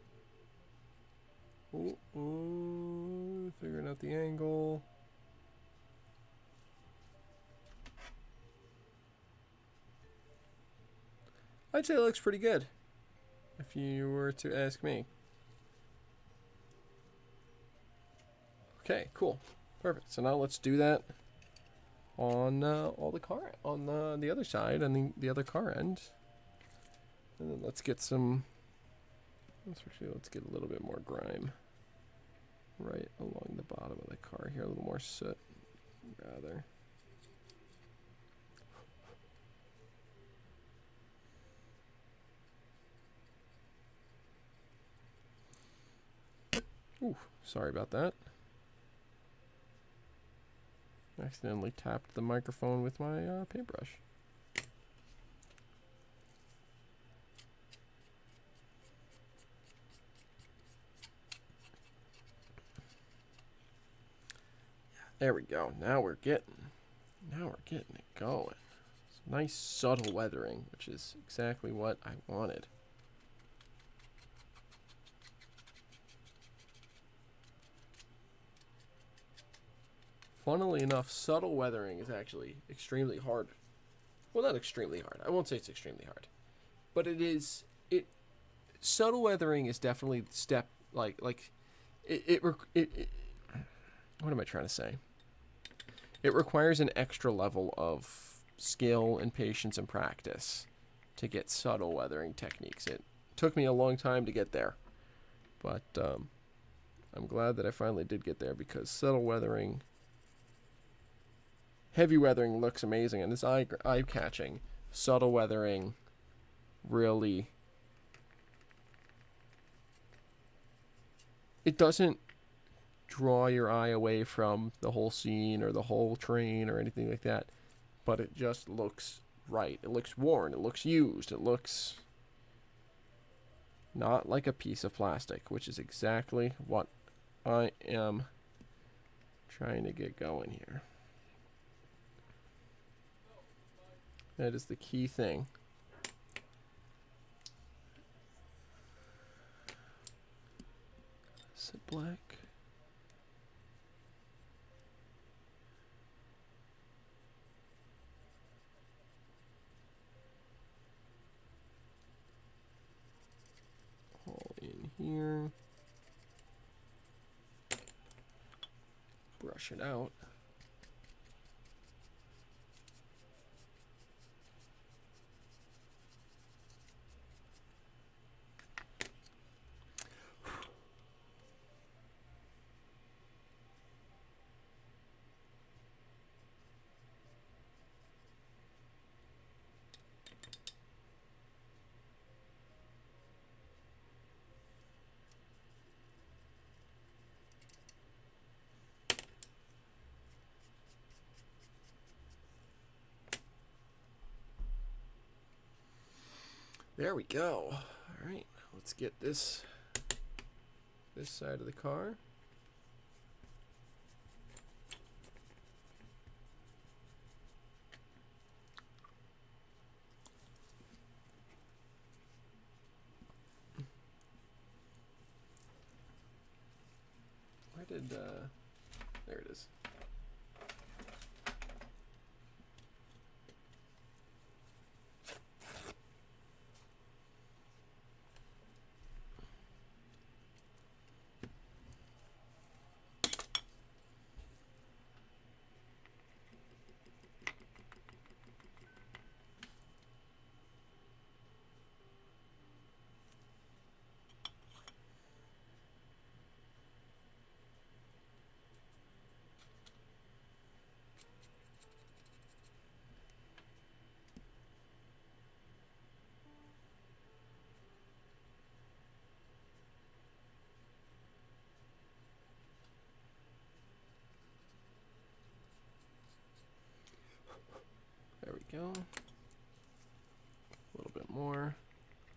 Ooh, figuring out the angle. I'd say it looks pretty good, if you were to ask me. Okay, cool, perfect. So now let's do that on all the car on the other side and the other car end, and then let's get some. Let's get a little bit more grime right along the bottom of the car here, a little more soot, rather. Ooh, sorry about that. Accidentally tapped the microphone with my paintbrush. There we go. Now we're getting it going. Some nice subtle weathering, which is exactly what I wanted. Funnily enough, subtle weathering is actually extremely hard. Well, not extremely hard. I won't say it's extremely hard, but it is. Subtle weathering is definitely step what am I trying to say? It requires an extra level of skill and patience and practice to get subtle weathering techniques. It took me a long time to get there, but I'm glad that I finally did get there, because subtle weathering. Heavy weathering looks amazing, and this eye-catching. Subtle weathering really... It doesn't draw your eye away from the whole scene or the whole train or anything like that, but it just looks right. It looks worn. It looks used. It looks not like a piece of plastic, which is exactly what I am trying to get going here. That is the key thing. Sit black. All in here. Brush it out. There we go. All right, let's get this side of the car. Where did there it is. we go. A little bit more.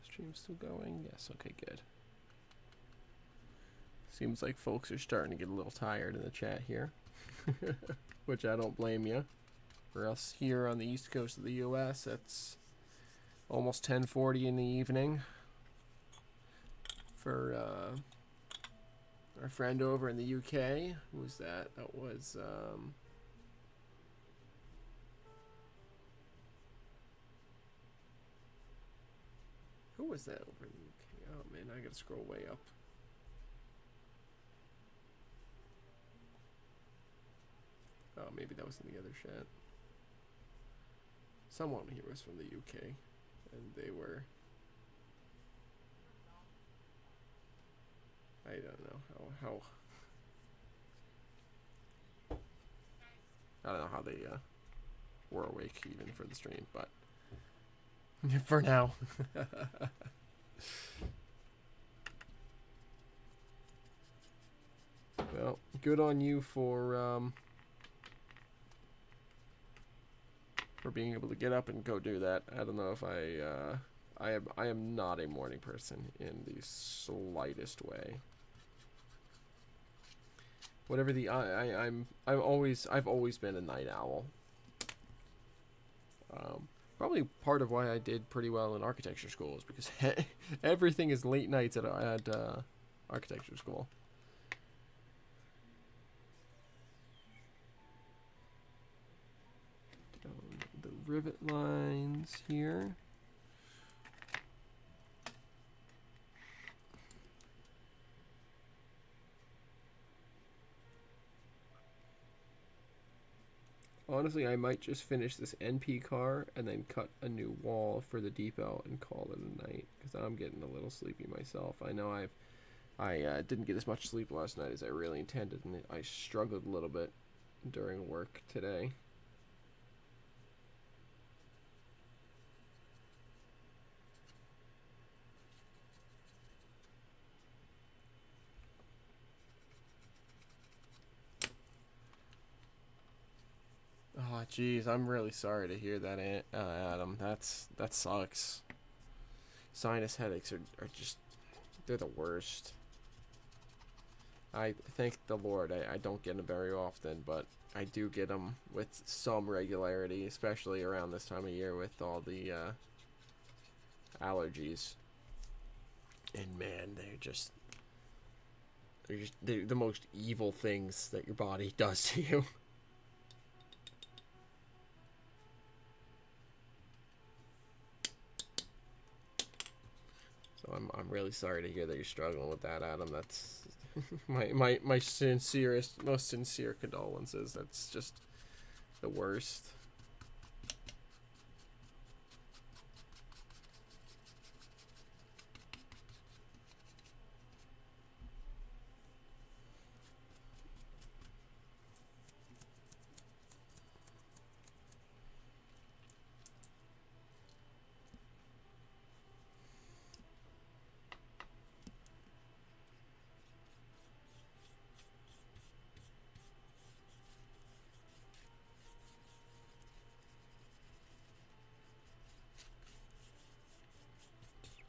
Stream's still going. Yes, okay, good. Seems like folks are starting to get a little tired in the chat here. Which I don't blame you. For us here on the east coast of the US, it's almost 10:40 in the evening. For our friend over in the UK, who was that? That was who was that over in the UK? Oh man, I gotta scroll way up. Oh, maybe that was in the other chat. Someone here was from the UK, and they were. I don't know how. I don't know how they were awake even for the stream, but for now. Well, good on you for being able to get up and go do that. I don't know if I am not a morning person in the slightest way. Whatever the I've always been a night owl. Probably part of why I did pretty well in architecture school is because everything is late nights at architecture school. The rivet lines here. Honestly, I might just finish this NP car and then cut a new wall for the depot and call it a night because I'm getting a little sleepy myself. I know I didn't get as much sleep last night as I really intended, and I struggled a little bit during work today. Oh, geez, I'm really sorry to hear that, Adam. That sucks. Sinus headaches are just, they're the worst. I thank the Lord I don't get them very often, but I do get them with some regularity, especially around this time of year with all the allergies. And man, they're the most evil things that your body does to you. So I'm really sorry to hear that you're struggling with that, Adam. That's my most sincere condolences. That's just the worst.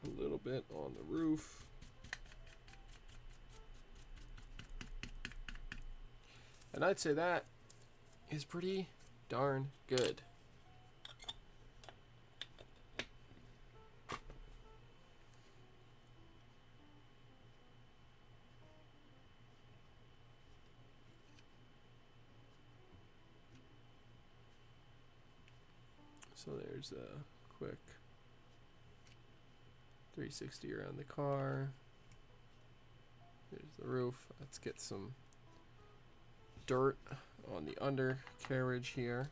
A little bit on the roof. And I'd say that is pretty darn good. So there's a quick 360 around the car. There's the roof. Let's get some dirt on the undercarriage here.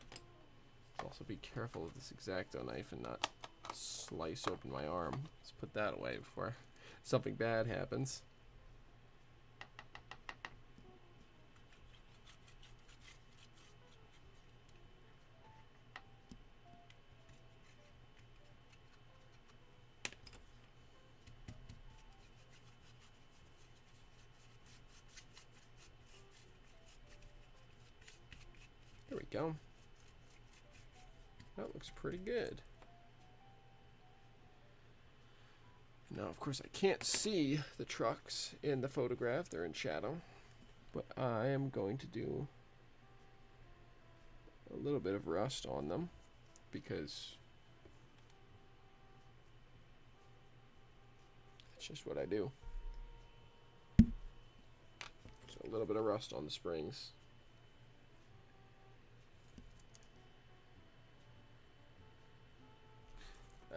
Also be careful with this X-Acto knife and not slice open my arm. Let's put that away before something bad happens. There we go. That looks pretty good. Now, of course, I can't see the trucks in the photograph. They're in shadow. But I am going to do a little bit of rust on them because that's just what I do. So a little bit of rust on the springs.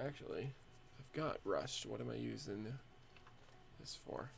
Actually, I've got rust. What am I using this for?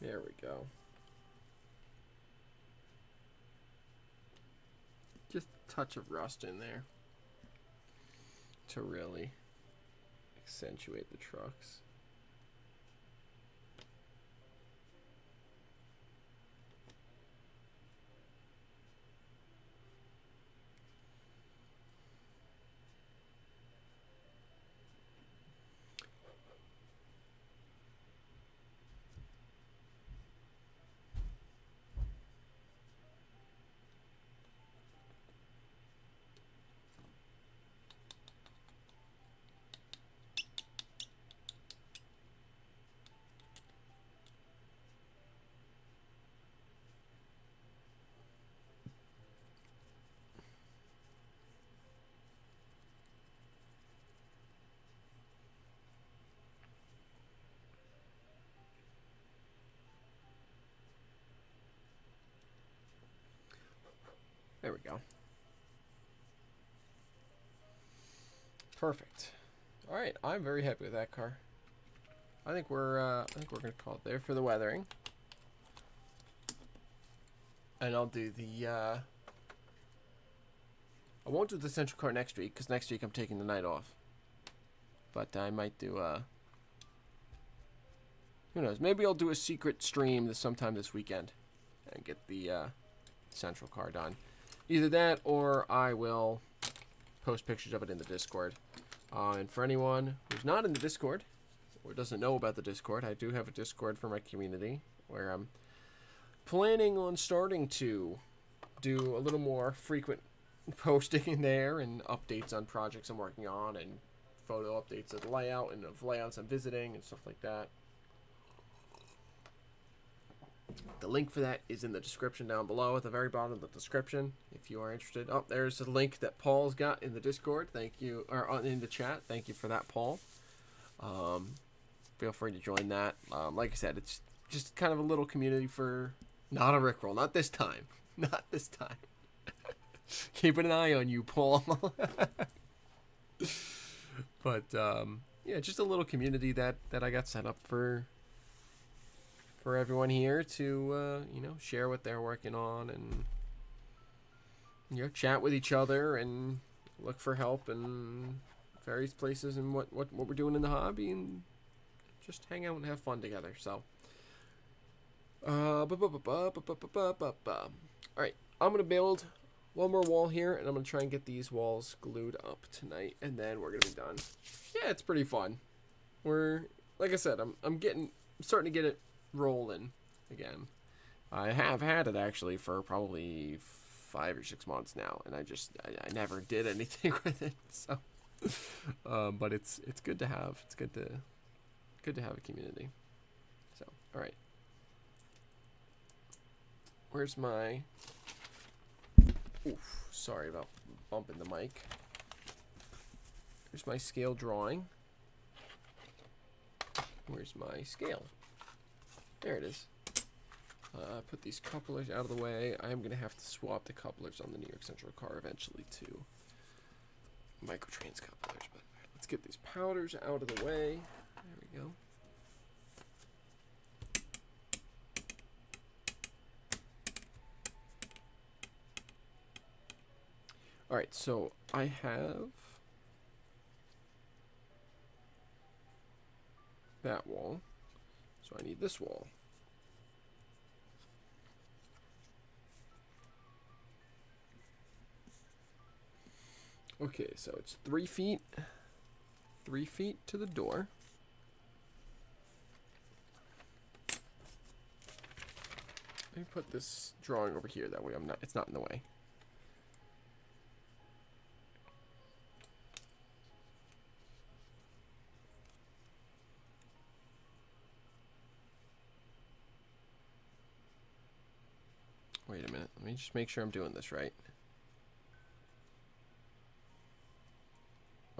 There we go. Just a touch of rust in there to really accentuate the trucks. There we go. Perfect. All right, I'm very happy with that car. I think we're gonna call it there for the weathering, and I'll do the. I won't do the central car next week because next week I'm taking the night off. But I might do. Who knows? Maybe I'll do a secret stream sometime this weekend and get the central car done. Either that or I will post pictures of it in the Discord. And for anyone who's not in the Discord or doesn't know about the Discord, I do have a Discord for my community where I'm planning on starting to do a little more frequent posting in there and updates on projects I'm working on and photo updates of the layout and of layouts I'm visiting and stuff like that. The link for that is in the description down below at the very bottom of the description if you are interested. Oh, there's a link that Paul's got in the Discord. Thank you, or in the chat. Thank you for that, Paul. Feel free to join that. Like I said, it's just kind of a little community for not a Rickroll. Not this time. Not this time. Keeping an eye on you, Paul. But yeah, just a little community that I got set up for everyone here to you know, share what they're working on and, you know, chat with each other and look for help in various places and what we're doing in the hobby and just hang out and have fun together. So all right, I'm gonna build one more wall here and I'm gonna try and get these walls glued up tonight and then we're gonna be done. Yeah, it's pretty fun. We're, like I said, I'm starting to get it rolling again. I have had it actually for probably 5 or 6 months now, and I never did anything with it. So, but it's good to have. It's good to have a community. So, all right. Where's my? Oof, sorry about bumping the mic. Here's my scale drawing. Where's my scale? There it is. Put these couplers out of the way. I'm going to have to swap the couplers on the New York Central car eventually to Microtrains couplers. But let's get these powders out of the way. There we go. Alright, so I have that wall. So I need this wall. Okay, so it's 3 feet. 3 feet to the door. Let me put this drawing over here, that way it's not in the way. Wait a minute, let me just make sure I'm doing this right.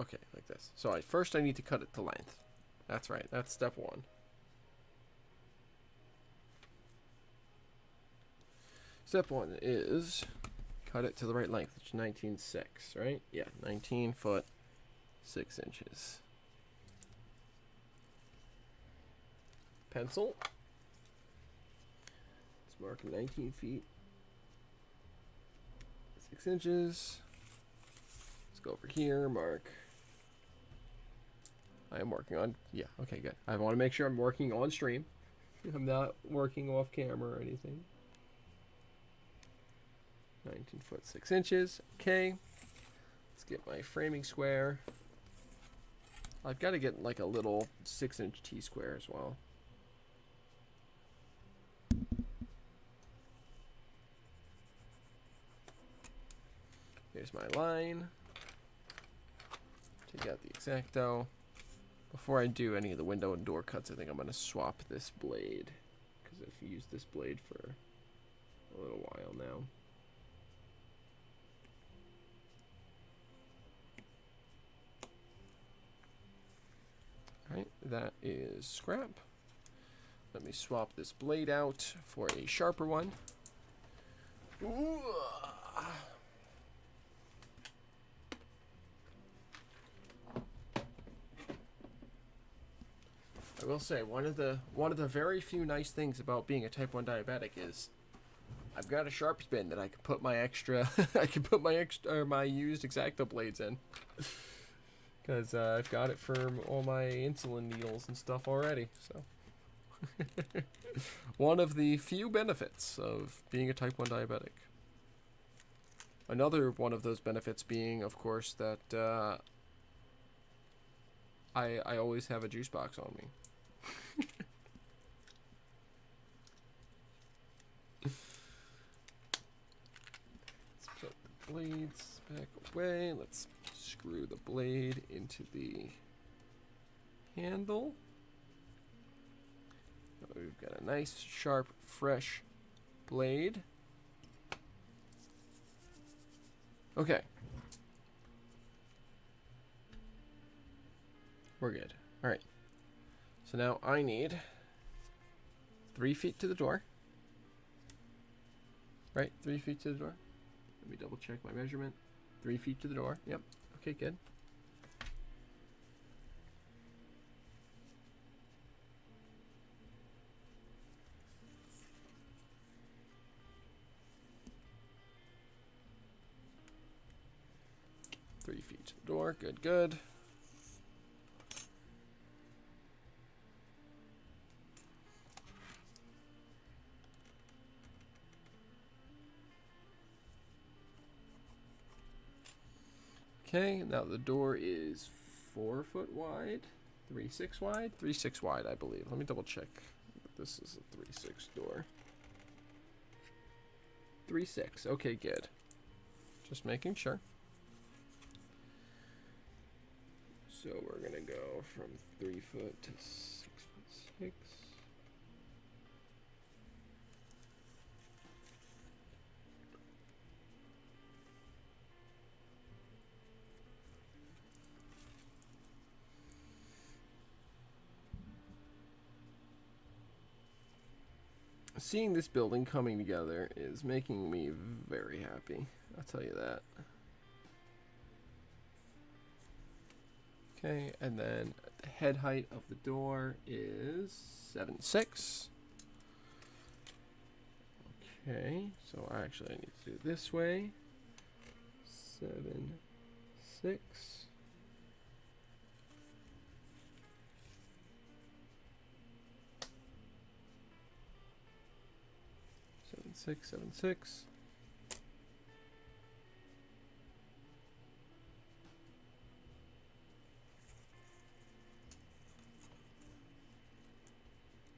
Okay, like this. So first I need to cut it to length. That's right, that's step 1. Step 1 is cut it to the right length, which is 19.6, right? Yeah, 19 foot 6 inches. Pencil. Let's mark 19 feet 6 inches. Let's go over here, mark. I am working on, yeah, okay, good. I want to make sure I'm working on stream. I'm not working off camera or anything. 19 foot 6 inches, okay. Let's get my framing square. I've got to get like a little 6-inch T-square as well. Here's my line. Take out the X-Acto. Before I do any of the window and door cuts, I think I'm going to swap this blade, because I've used this blade for a little while now. Alright, that is scrap. Let me swap this blade out for a sharper one. Ooh. I will say one of the very few nice things about being a type 1 diabetic is I've got a Sharpie bin that I can put my extra my used X-Acto blades in, because I've got it for all my insulin needles and stuff already. So one of the few benefits of being a type 1 diabetic. Another one of those benefits being, of course, that I always have a juice box on me. Let's put the blades back away. Let's screw the blade into the handle. We've got a nice, sharp, fresh blade. Okay. We're good. All right. So now I need 3 feet to the door. Right? 3 feet to the door. Let me double check my measurement. 3 feet to the door. Yep. Okay, good. Three feet to the door. Good, good. Okay, now the door is 4 foot wide, 3.6 wide, 3.6 wide, I believe. Let me double check. This is a 3.6 door. 3.6. Okay, good. Just making sure. So we're gonna go from 3 foot to 6'6". seeing this building coming together is making me very happy. I'll tell you that. Okay, and then the head height of the door is 7'6". Okay, so actually I need to do it this way. 7'6". 7'6".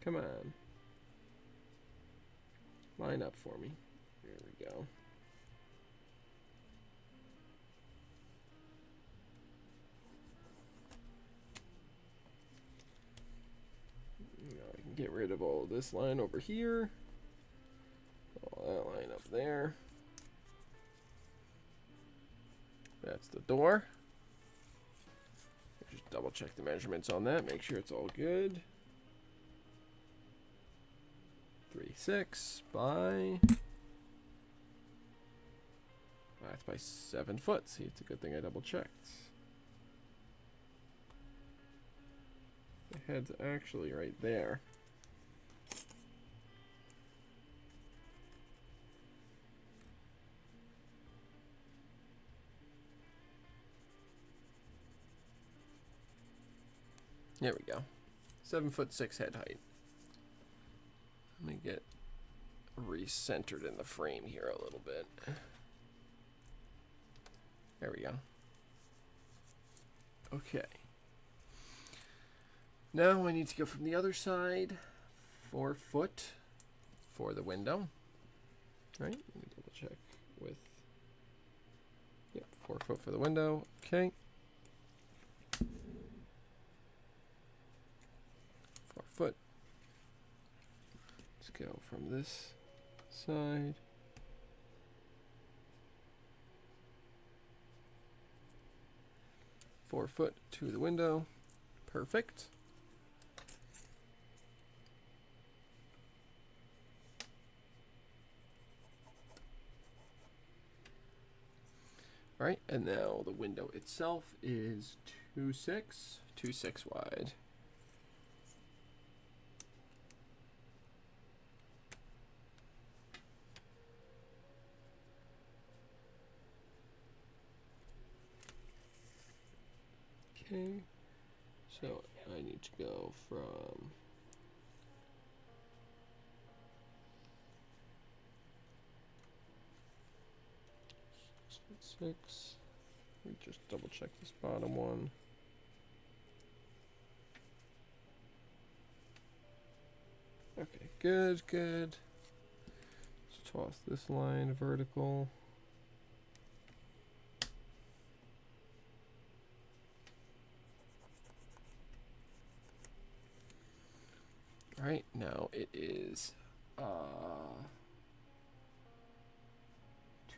Come on. Line up for me. There we go. Now I can get rid of all of this line over here. All that line up there. That's the door. Just double check the measurements on that. Make sure it's all good. 3'6" by... That's by 7 foot. See, it's a good thing I double checked. The head's actually right there. There we go. 7'6" head height. Let me get recentered in the frame here a little bit. There we go. Okay. Now I need to go from the other side. 4 foot for the window. Right? Let me double check with... Yep, 4 foot for the window. Okay. 4 foot. Let's go from this side. Four foot to the window. Perfect. All right, and now the window itself is 2'6", 2'6" wide. Okay, so I need to go from 6'6". Let me just double check this bottom one. Okay, good, good. Let's toss this line vertical. All right, now it is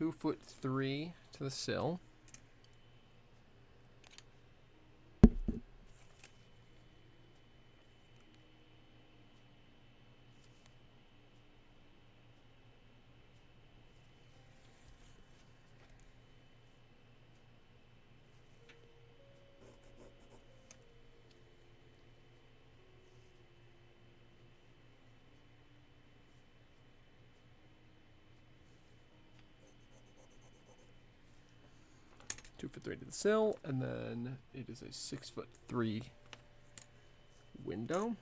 2'3" to the sill. Two foot 3 to the sill, and then it is a 6'3" window.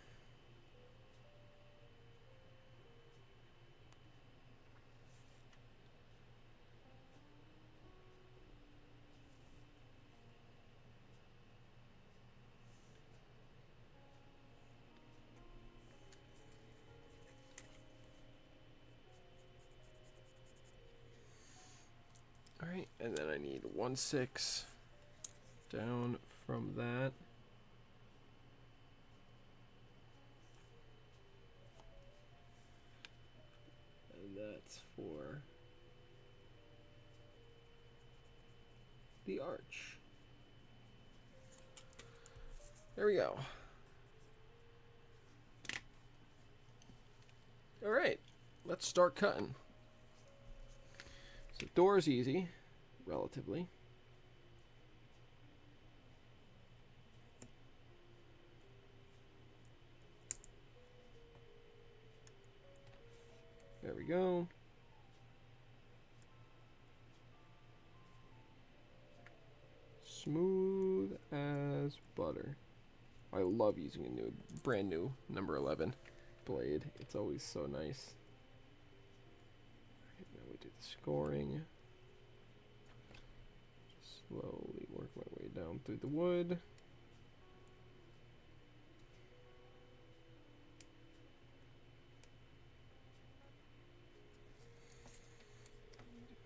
All right, and then I need 1'6" down from that. And that's for the arch. There we go. All right. let's start cutting. So door is easy, relatively. There we go. Smooth as butter. I love using a brand new number 11 blade. It's always so nice. Right, now we do the scoring. Just slowly work my way down through the wood.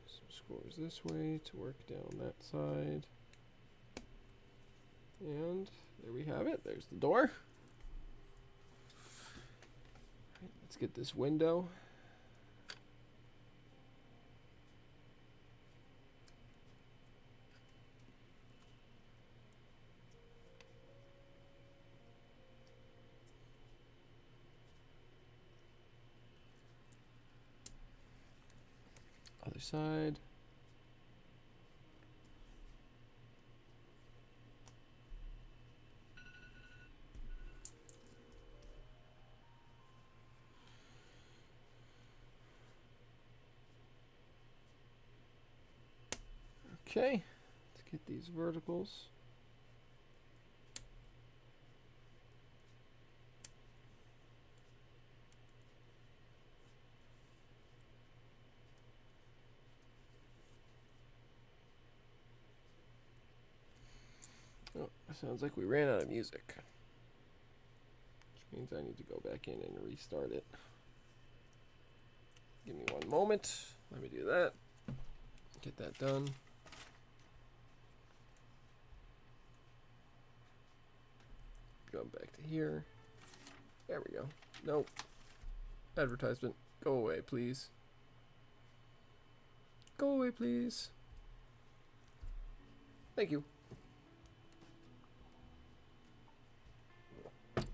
Some scores this way to work down that side. And there we have it. There's the door. Right, let's get this window. Other side. Okay, let's get these verticals. Oh, sounds like we ran out of music. Which means I need to go back in and restart it. Give me one moment. Let me do that. Get that done. Go back to here. There we go. Nope. Advertisement. Go away, please. Go away, please. Thank you.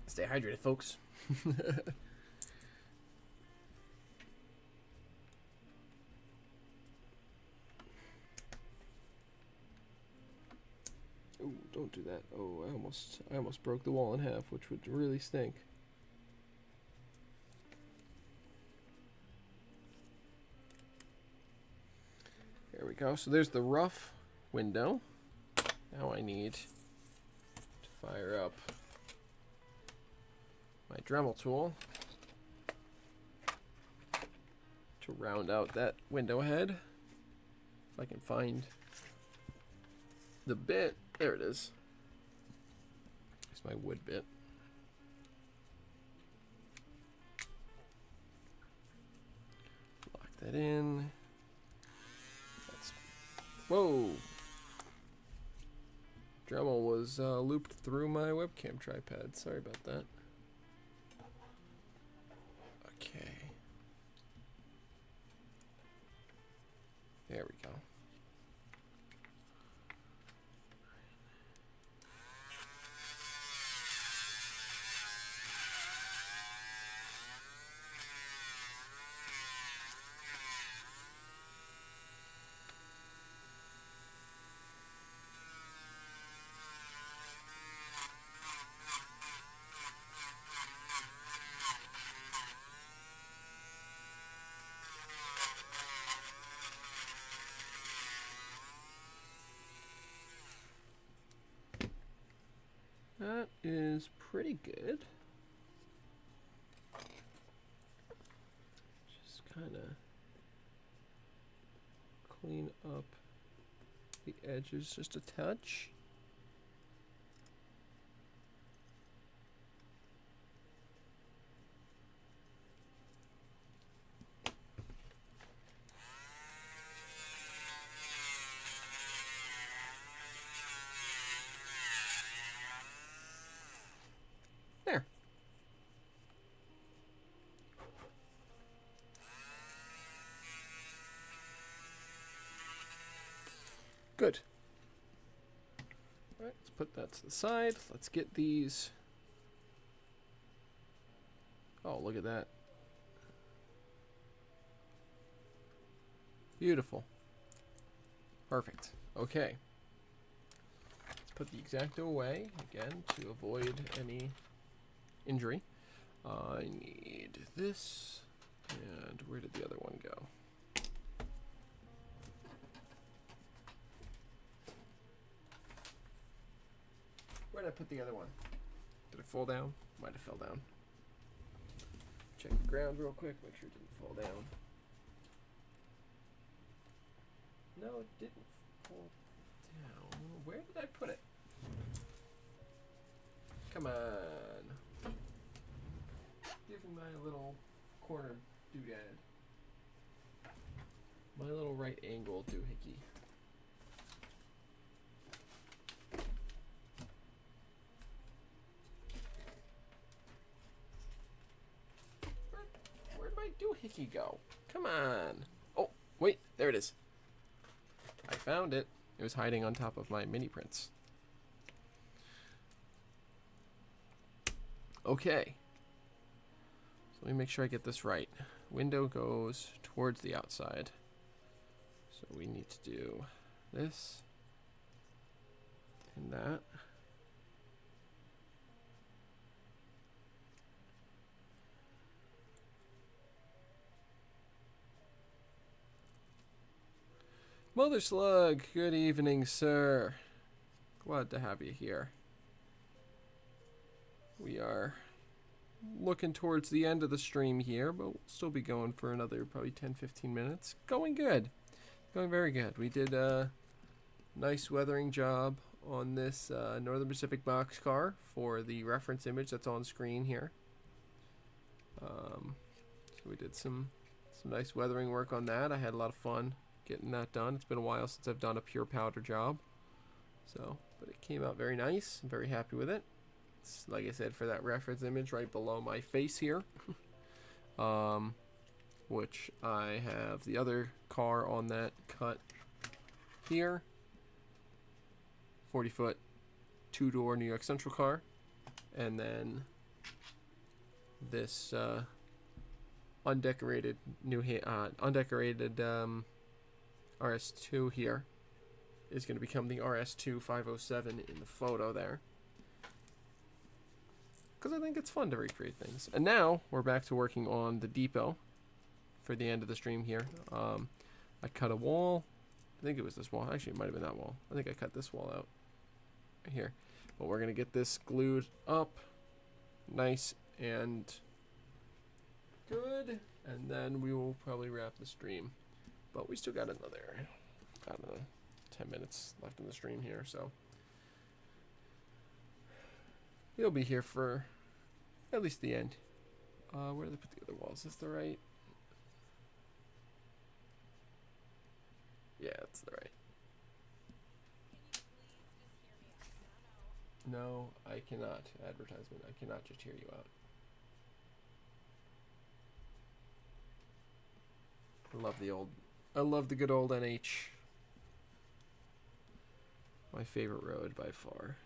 Stay hydrated, folks. Oh, don't do that. Oh, I almost broke the wall in half, which would really stink. There we go. So there's the rough window. Now I need to fire up my Dremel tool to round out that window head. If I can find the bit. There it is. It's my wood bit. Lock that in. That's, whoa! Dremel was looped through my webcam tripod. Sorry about that. Okay. There we go. That is pretty good. Just kind of clean up the edges just a touch. There. Good. All right, let's put that to the side. Let's get these. Oh, look at that. Beautiful. Perfect. Okay. Let's put the X-Acto away again to avoid any injury. I need this. And where did the other one go? Where did I put the other one? Did it fall down? Might have fell down. Check the ground real quick, make sure it didn't fall down. No, it didn't fall down. Where did I put it? Come on. Give me my little corner doodad. My little right angle doohickey. Where'd my doohickey go? Come on. Oh, wait, there it is. I found it. It was hiding on top of my mini prints. Okay. So let me make sure I get this right. Window goes towards the outside. So we need to do this and that. Mother Slug, good evening, sir. Glad to have you here. We are looking towards the end of the stream here, but we'll still be going for another probably 10-15 minutes. Going good. Going very good. We did a nice weathering job on this Northern Pacific boxcar for the reference image that's on screen here. So we did some nice weathering work on that. I had a lot of fun getting that done. It's been a while since I've done a pure powder job. But it came out very nice. I'm very happy with it. It's, like I said, for that reference image right below my face here. Which I have the other car on that cut here. 40-foot, 2-door New York Central car. And then this undecorated RS2 here is going to become the RS2 507 in the photo there. Because I think it's fun to recreate things. And now we're back to working on the depot for the end of the stream here. I cut a wall. I think it was this wall. Actually, it might have been that wall. I think I cut this wall out right here. But we're going to get this glued up nice and good. And then we will probably wrap the stream. But we still got another, I don't know, 10 minutes left in the stream here, so you'll be here for at least the end. Where did they put the other wall? Is this the right? Yeah, it's the right. No, I cannot. Advertisement. I cannot just hear you out. I love the good old NH. My favorite road by far.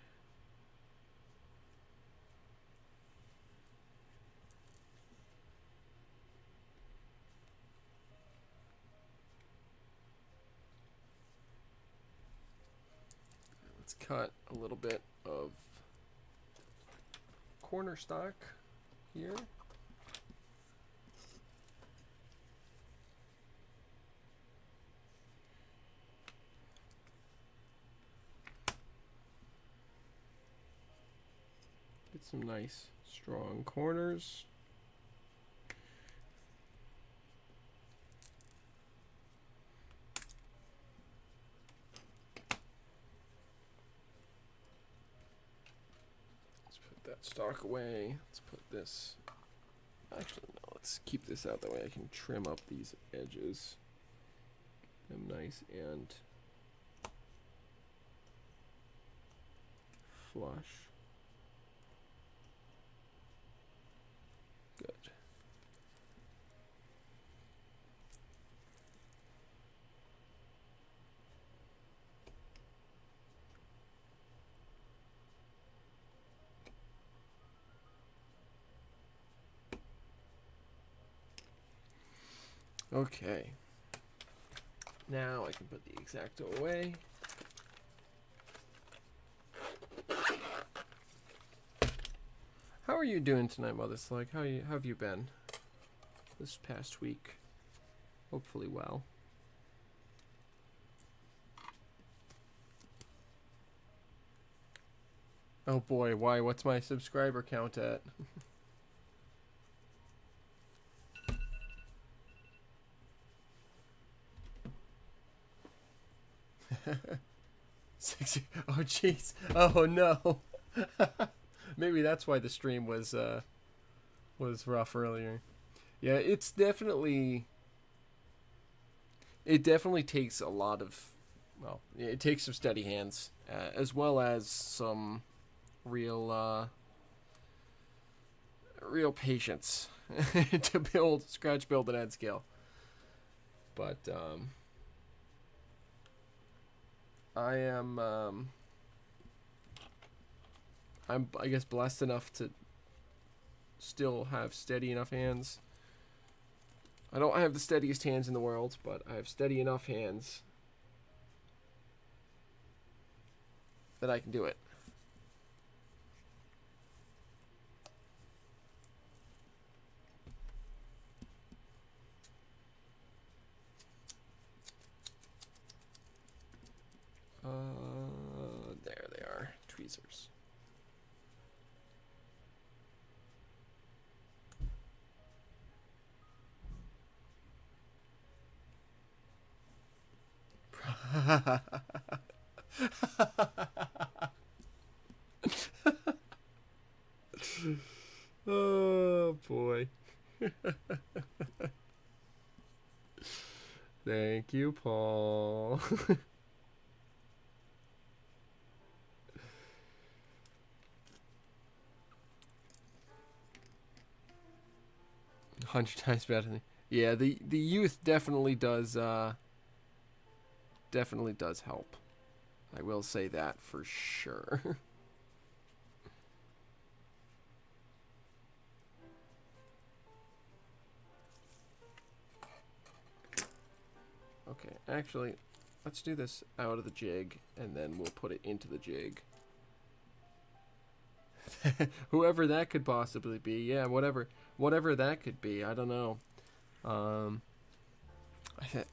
Let's cut a little bit of corner stock here. Get some nice strong corners. Let's put that stock away. Let's put this, actually no, let's keep this out, that way I can trim up these edges. Get them nice and flush. Good. Okay. Now I can put the X-Acto away. How are you doing tonight, Mother Slug? How have you been this past week? Hopefully well. Oh boy, why? What's my subscriber count at? Oh jeez. Oh no. Maybe that's why the stream was rough earlier. Yeah, it definitely takes a lot of, well, it takes some steady hands, as well as some real patience to scratch build and add scale. But I am I'm, I guess, blessed enough to still have steady enough hands. I don't have the steadiest hands in the world, but I have steady enough hands that I can do it. There they are, tweezers. Oh boy. Thank you, Paul. 100 times better than, yeah, the youth definitely does help. I will say that for sure. Okay, actually, let's do this out of the jig, and then we'll put it into the jig. Whoever that could possibly be, yeah, whatever that could be, I don't know.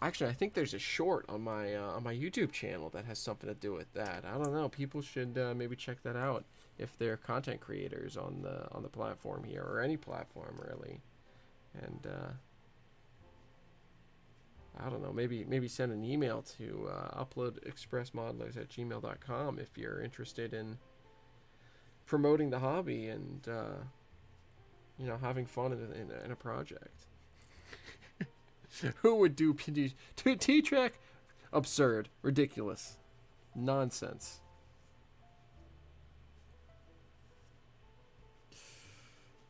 Actually, I think there's a short on my YouTube channel that has something to do with that. I don't know. People should maybe check that out if they're content creators on the platform here, or any platform really. And I don't know. Maybe send an email to uploadexpressmodelers@gmail.com if you're interested in promoting the hobby and you know, having fun in a project. Who would do T-Track? Absurd. Ridiculous. Nonsense.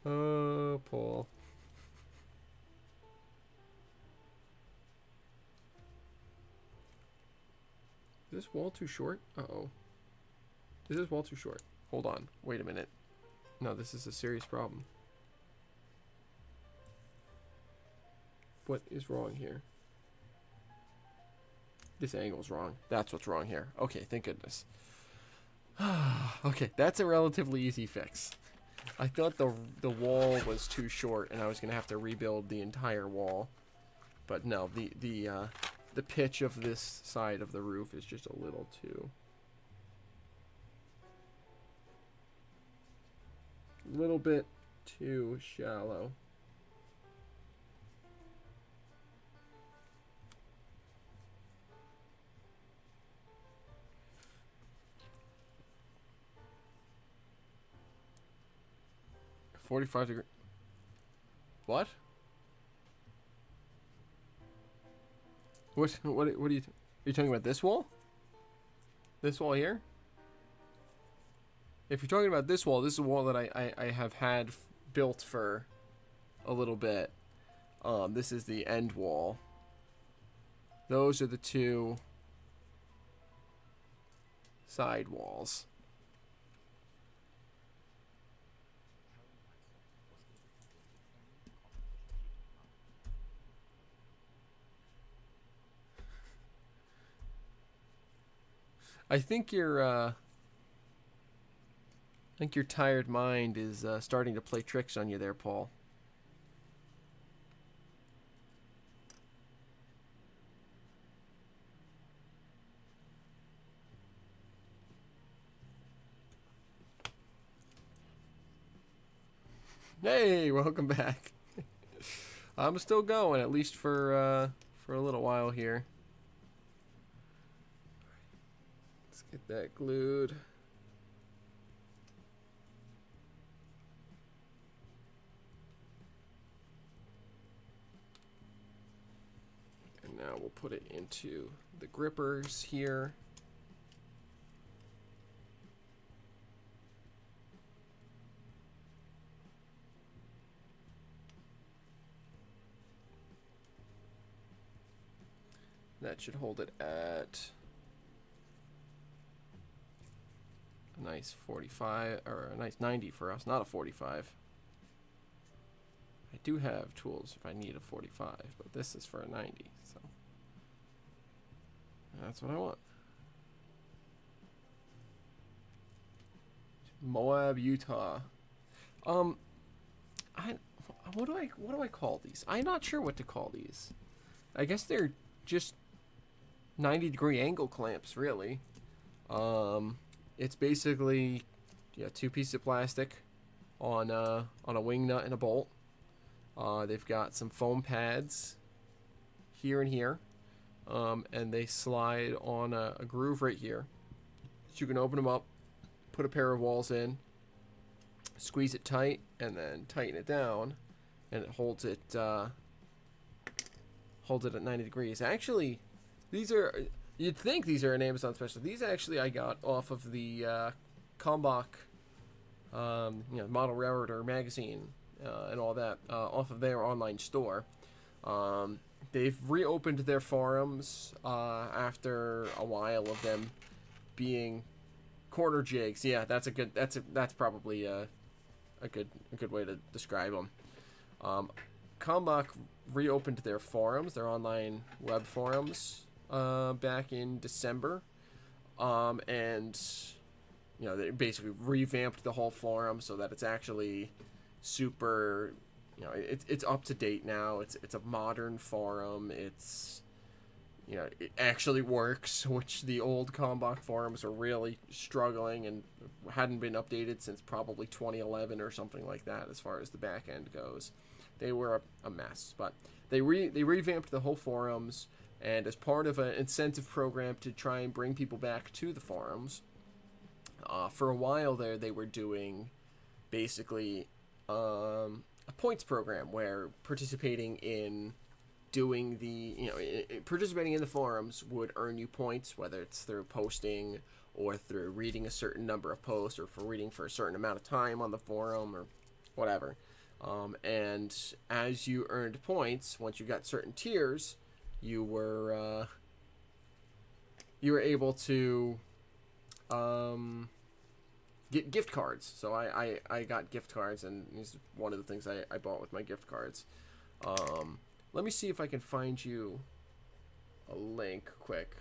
Oh, Paul. Is this wall too short? Uh-oh. Is this wall too short? Hold on. Wait a minute. No, this is a serious problem. What is wrong here? This angle's wrong. That's what's wrong here. Okay, thank goodness. Okay, that's a relatively easy fix. I thought the wall was too short and I was gonna have to rebuild the entire wall. But no, the pitch of this side of the roof is just a little too bit too shallow. $45 What? What are you talking about? This wall? This wall here? If you're talking about this wall, this is a wall that I have had built for a little bit. This is the end wall. Those are the two side walls. I think your tired mind is starting to play tricks on you there, Paul. Hey, welcome back. I'm still going, at least for a little while here. Let's get that glued. And now we'll put it into the grippers here. That should hold it at a nice 45, or a nice 90 for us, not a 45. I do have tools if I need a 45, but this is for a 90, so that's what I want. Moab, Utah. What do I call these? I'm not sure what to call these. I guess they're just 90-degree angle clamps, really. It's basically, yeah, 2 pieces of plastic on a wing nut and a bolt. They've got some foam pads here and here, and they slide on a groove right here. So you can open them up, put a pair of walls in, squeeze it tight, and then tighten it down, and it holds it at 90 degrees. Actually, these are, you'd think these are an Amazon special. These actually I got off of the Kalmbach, Model Railroader magazine and all that, off of their online store. They've reopened their forums after a while of them being corner jigs. Yeah, that's probably a good way to describe them. Kalmbach reopened their forums, their online web forums, back in December, and they basically revamped the whole forum so that it's actually super, it's up to date now. It's a modern forum. It's, it actually works, which the old Kalmbach forums are really struggling and hadn't been updated since probably 2011 or something like that as far as the back end goes. They were a mess, but they revamped the whole forums, and as part of an incentive program to try and bring people back to the forums, for a while there they were doing basically a points program where participating in participating in the forums would earn you points, whether it's through posting or through reading a certain number of posts or for reading for a certain amount of time on the forum or whatever. And as you earned points, once you got certain tiers, you were able to get gift cards. So I got gift cards, and this is one of the things I bought with my gift cards. Let me see if I can find you a link quick.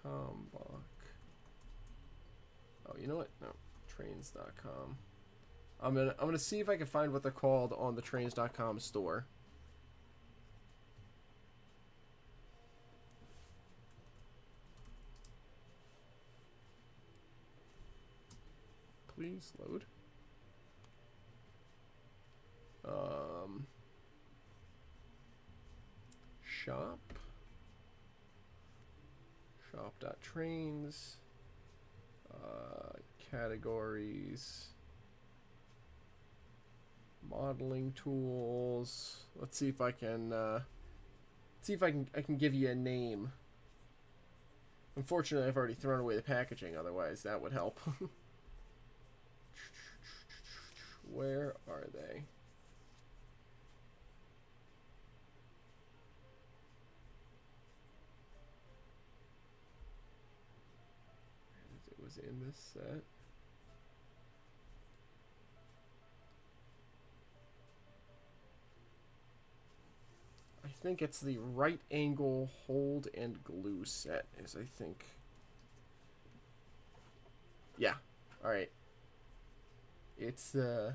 Kalmbach. Oh, you know what? No, trains.com. I'm gonna see if I can find what they're called on the trains.com store. Please load. Shop.trains, categories, modeling tools. Let's see if I can I can give you a name. Unfortunately, I've already thrown away the packaging, otherwise that would help. Where are they? It was in this set. think it's the right angle hold and glue set, is I think. Yeah. All right. It's is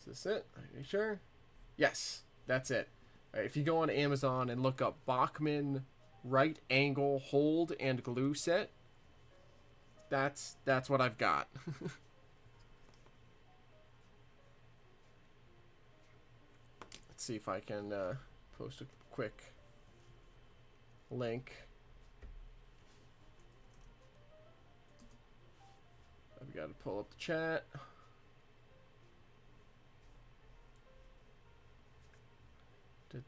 this it? Are you sure? Yes, that's it. All right, if you go on Amazon and look up Bachmann right angle hold and glue set, that's what I've got. Let's see if I can post a quick link. I've got to pull up the chat. My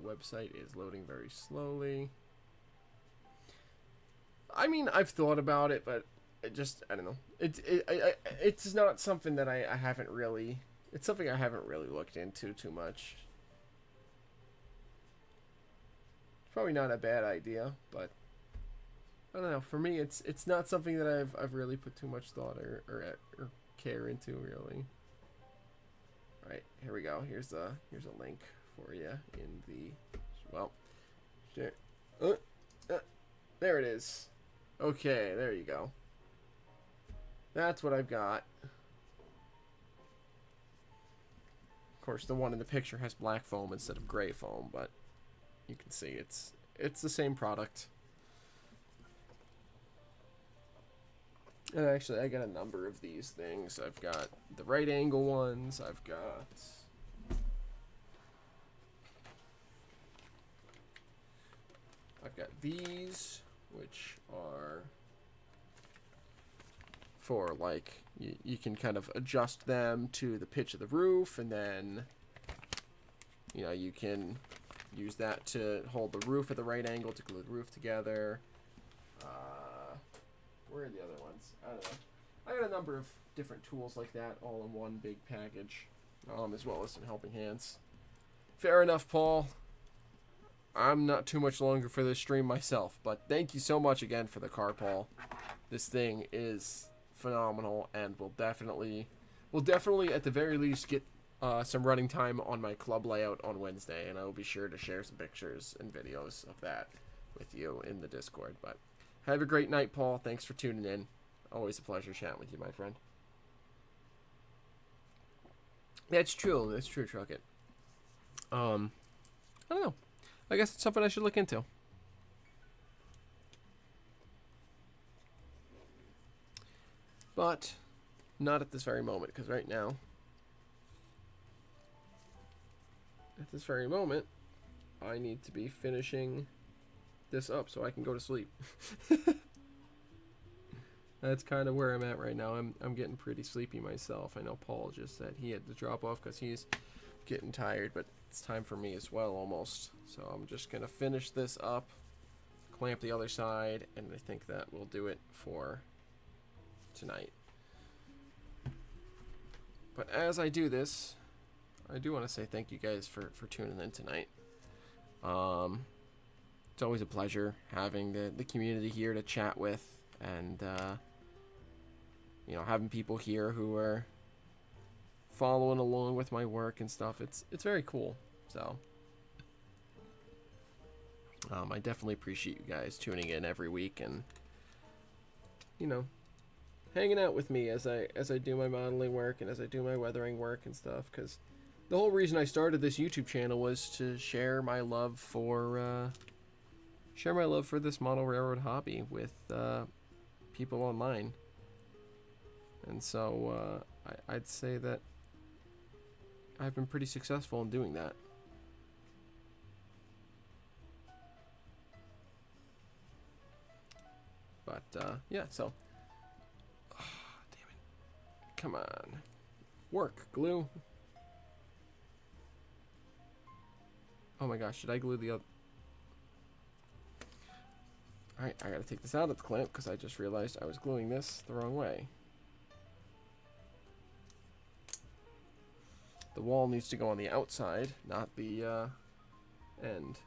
website is loading very slowly. I mean, I've thought about it, but I don't know. It's not something that I haven't really. It's something I haven't really looked into too much. It's probably not a bad idea, but I don't know. For me, it's not something that I've really put too much thought or care into really. All right, here we go. Here's a link for you in the sure. There it is. Okay, there you go. That's what I've got. Of course, the one in the picture has black foam instead of gray foam, but you can see it's the same product. And actually, I got a number of these things. I've got the right angle ones. I've got these, which are for like you can kind of adjust them to the pitch of the roof, and then you can use that to hold the roof at the right angle to glue the roof together. Where are the other ones? I don't know. I got a number of different tools like that all in one big package, as well as some helping hands. Fair enough, Paul. I'm not too much longer for this stream myself, but thank you so much again for the car, Paul. This thing is phenomenal, and we'll definitely at the very least get some running time on my club layout on Wednesday, and I will be sure to share some pictures and videos of that with you in the Discord. But have a great night, Paul. Thanks for tuning in. Always a pleasure chatting with you, my friend. That's true. That's true, Truckett. I don't know. I guess it's something I should look into. But not at this very moment, because right now, at this very moment, I need to be finishing this up so I can go to sleep. That's kind of where I'm at right now. I'm getting pretty sleepy myself. I know Paul just said he had to drop off because he's getting tired, but it's time for me as well almost. So I'm just gonna finish this up, clamp the other side, and I think that will do it for tonight. But as I do this, I do want to say thank you guys for tuning in tonight. It's always a pleasure having the community here to chat with, and having people here who are following along with my work and stuff. It's very cool. So I definitely appreciate you guys tuning in every week and hanging out with me as I do my modeling work and as I do my weathering work and stuff, because the whole reason I started this YouTube channel was to share my love for this model railroad hobby with people online. And so I'd say that I've been pretty successful in doing that. But yeah, so damn it. Come on. Work, glue. Oh my gosh, should I glue the other? Alright, I gotta take this out of the clamp because I just realized I was gluing this the wrong way. The wall needs to go on the outside, not the end.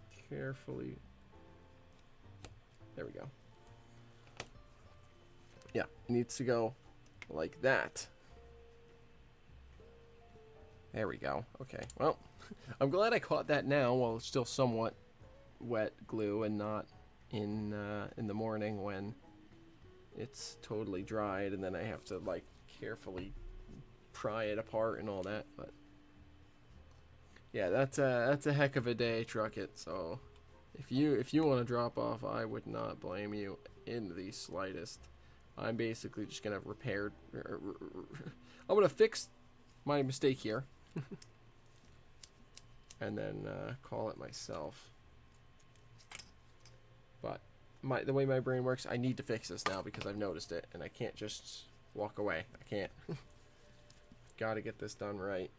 Let's carefully... There we go. Yeah, it needs to go like that. There we go. Okay, well, I'm glad I caught that now while it's still somewhat wet glue and not in the morning when it's totally dried and then I have to like carefully pry it apart and all that. But yeah, that's a heck of a day, truck it. So if you want to drop off, I would not blame you in the slightest. I'm basically just gonna repair. I'm gonna fix my mistake here, and then call it myself. But the way my brain works, I need to fix this now because I've noticed it, and I can't just walk away. I can't. Got to get this done right.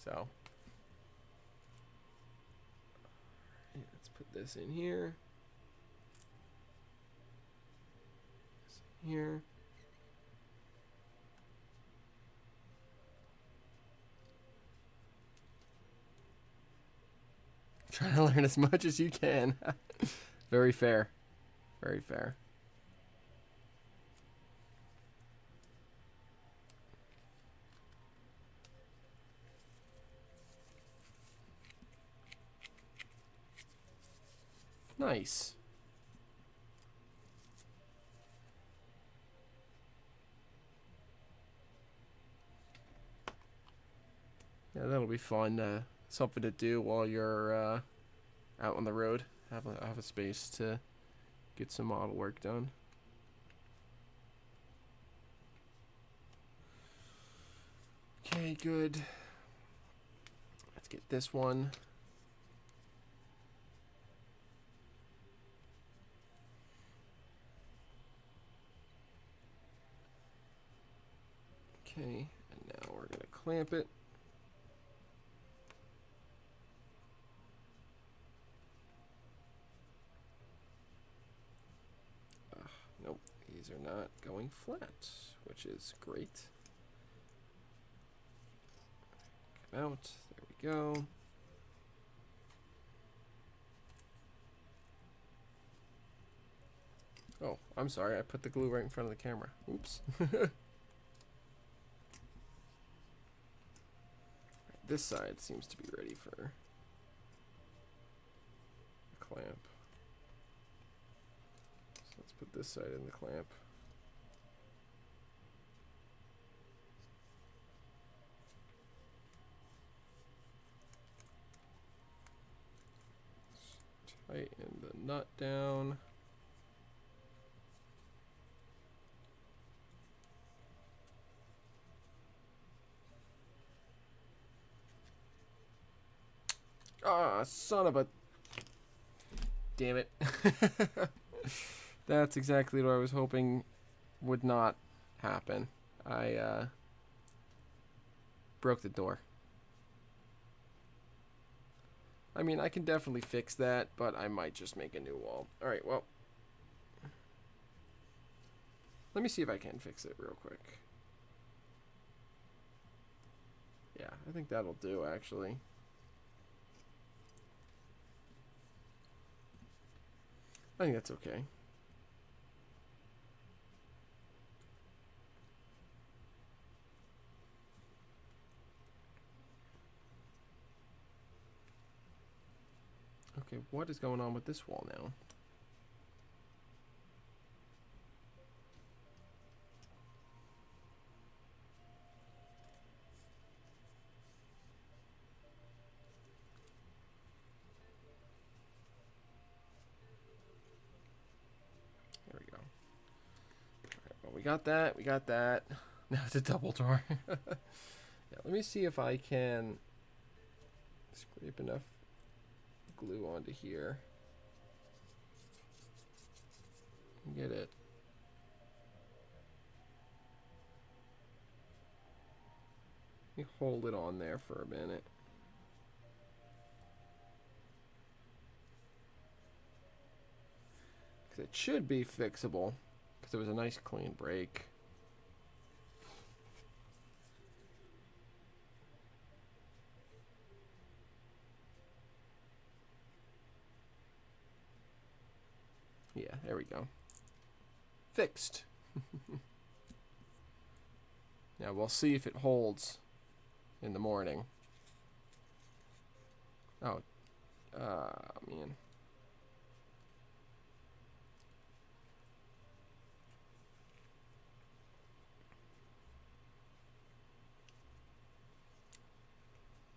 So let's put this in here. Here. Try to learn as much as you can. Very fair. Very fair. Nice. Yeah, that'll be fun. Something to do while you're out on the road. Have a space to get some model work done. Okay, good. Let's get this one. Okay, and now we're gonna clamp it. Nope, these are not going flat, which is great. Come out, there we go. Oh, I'm sorry, I put the glue right in front of the camera. Oops. This side seems to be ready for a clamp. So let's put this side in the clamp. Tighten the nut down. Ah, son of a... Damn it. That's exactly what I was hoping would not happen. I broke the door. I mean, I can definitely fix that, but I might just make a new wall. Alright, well. Let me see if I can fix it real quick. Yeah, I think that'll do, actually. I think that's okay. Okay, what is going on with this wall now? There we go. Alright, well, we got that. We got that. Now it's a double door. Yeah, let me see if I can scrape enough glue onto here. Get it. Let me hold it on there for a minute. Because it should be fixable. Because it was a nice clean break. Yeah, There we go. Fixed. Now we'll see if it holds in the morning. Oh, man.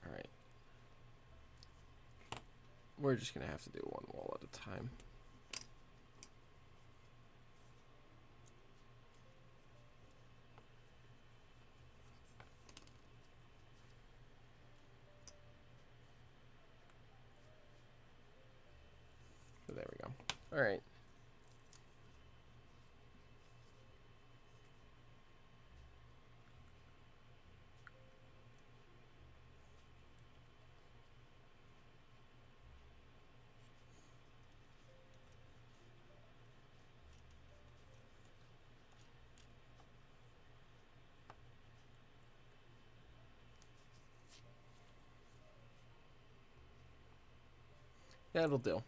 All right. We're just gonna have to do one wall at a time. So there we go. All right. That'll do.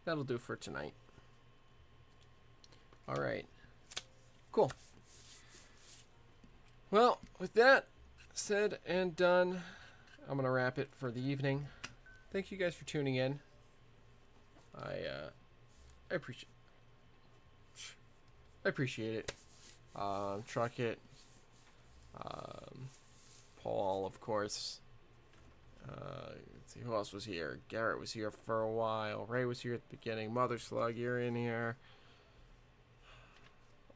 That'll do for tonight. All right. Cool. Well, with that said and done, I'm going to wrap it for the evening. Thank you guys for tuning in. I appreciate it. Truck it. Paul, of course. Let's see, who else was here? Garrett was here for a while. Ray was here at the beginning. Mother Slug, you're in here.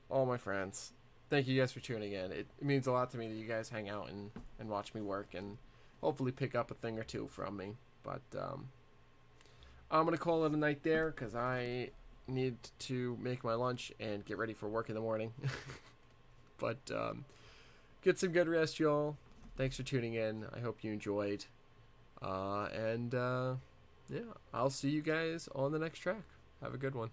All my friends. Thank you guys for tuning in. It means a lot to me that you guys hang out and watch me work and hopefully pick up a thing or two from me. But I'm going to call it a night there because I need to make my lunch and get ready for work in the morning. But get some good rest, y'all. Thanks for tuning in. I hope you enjoyed. Yeah, I'll see you guys on the next track. Have a good one.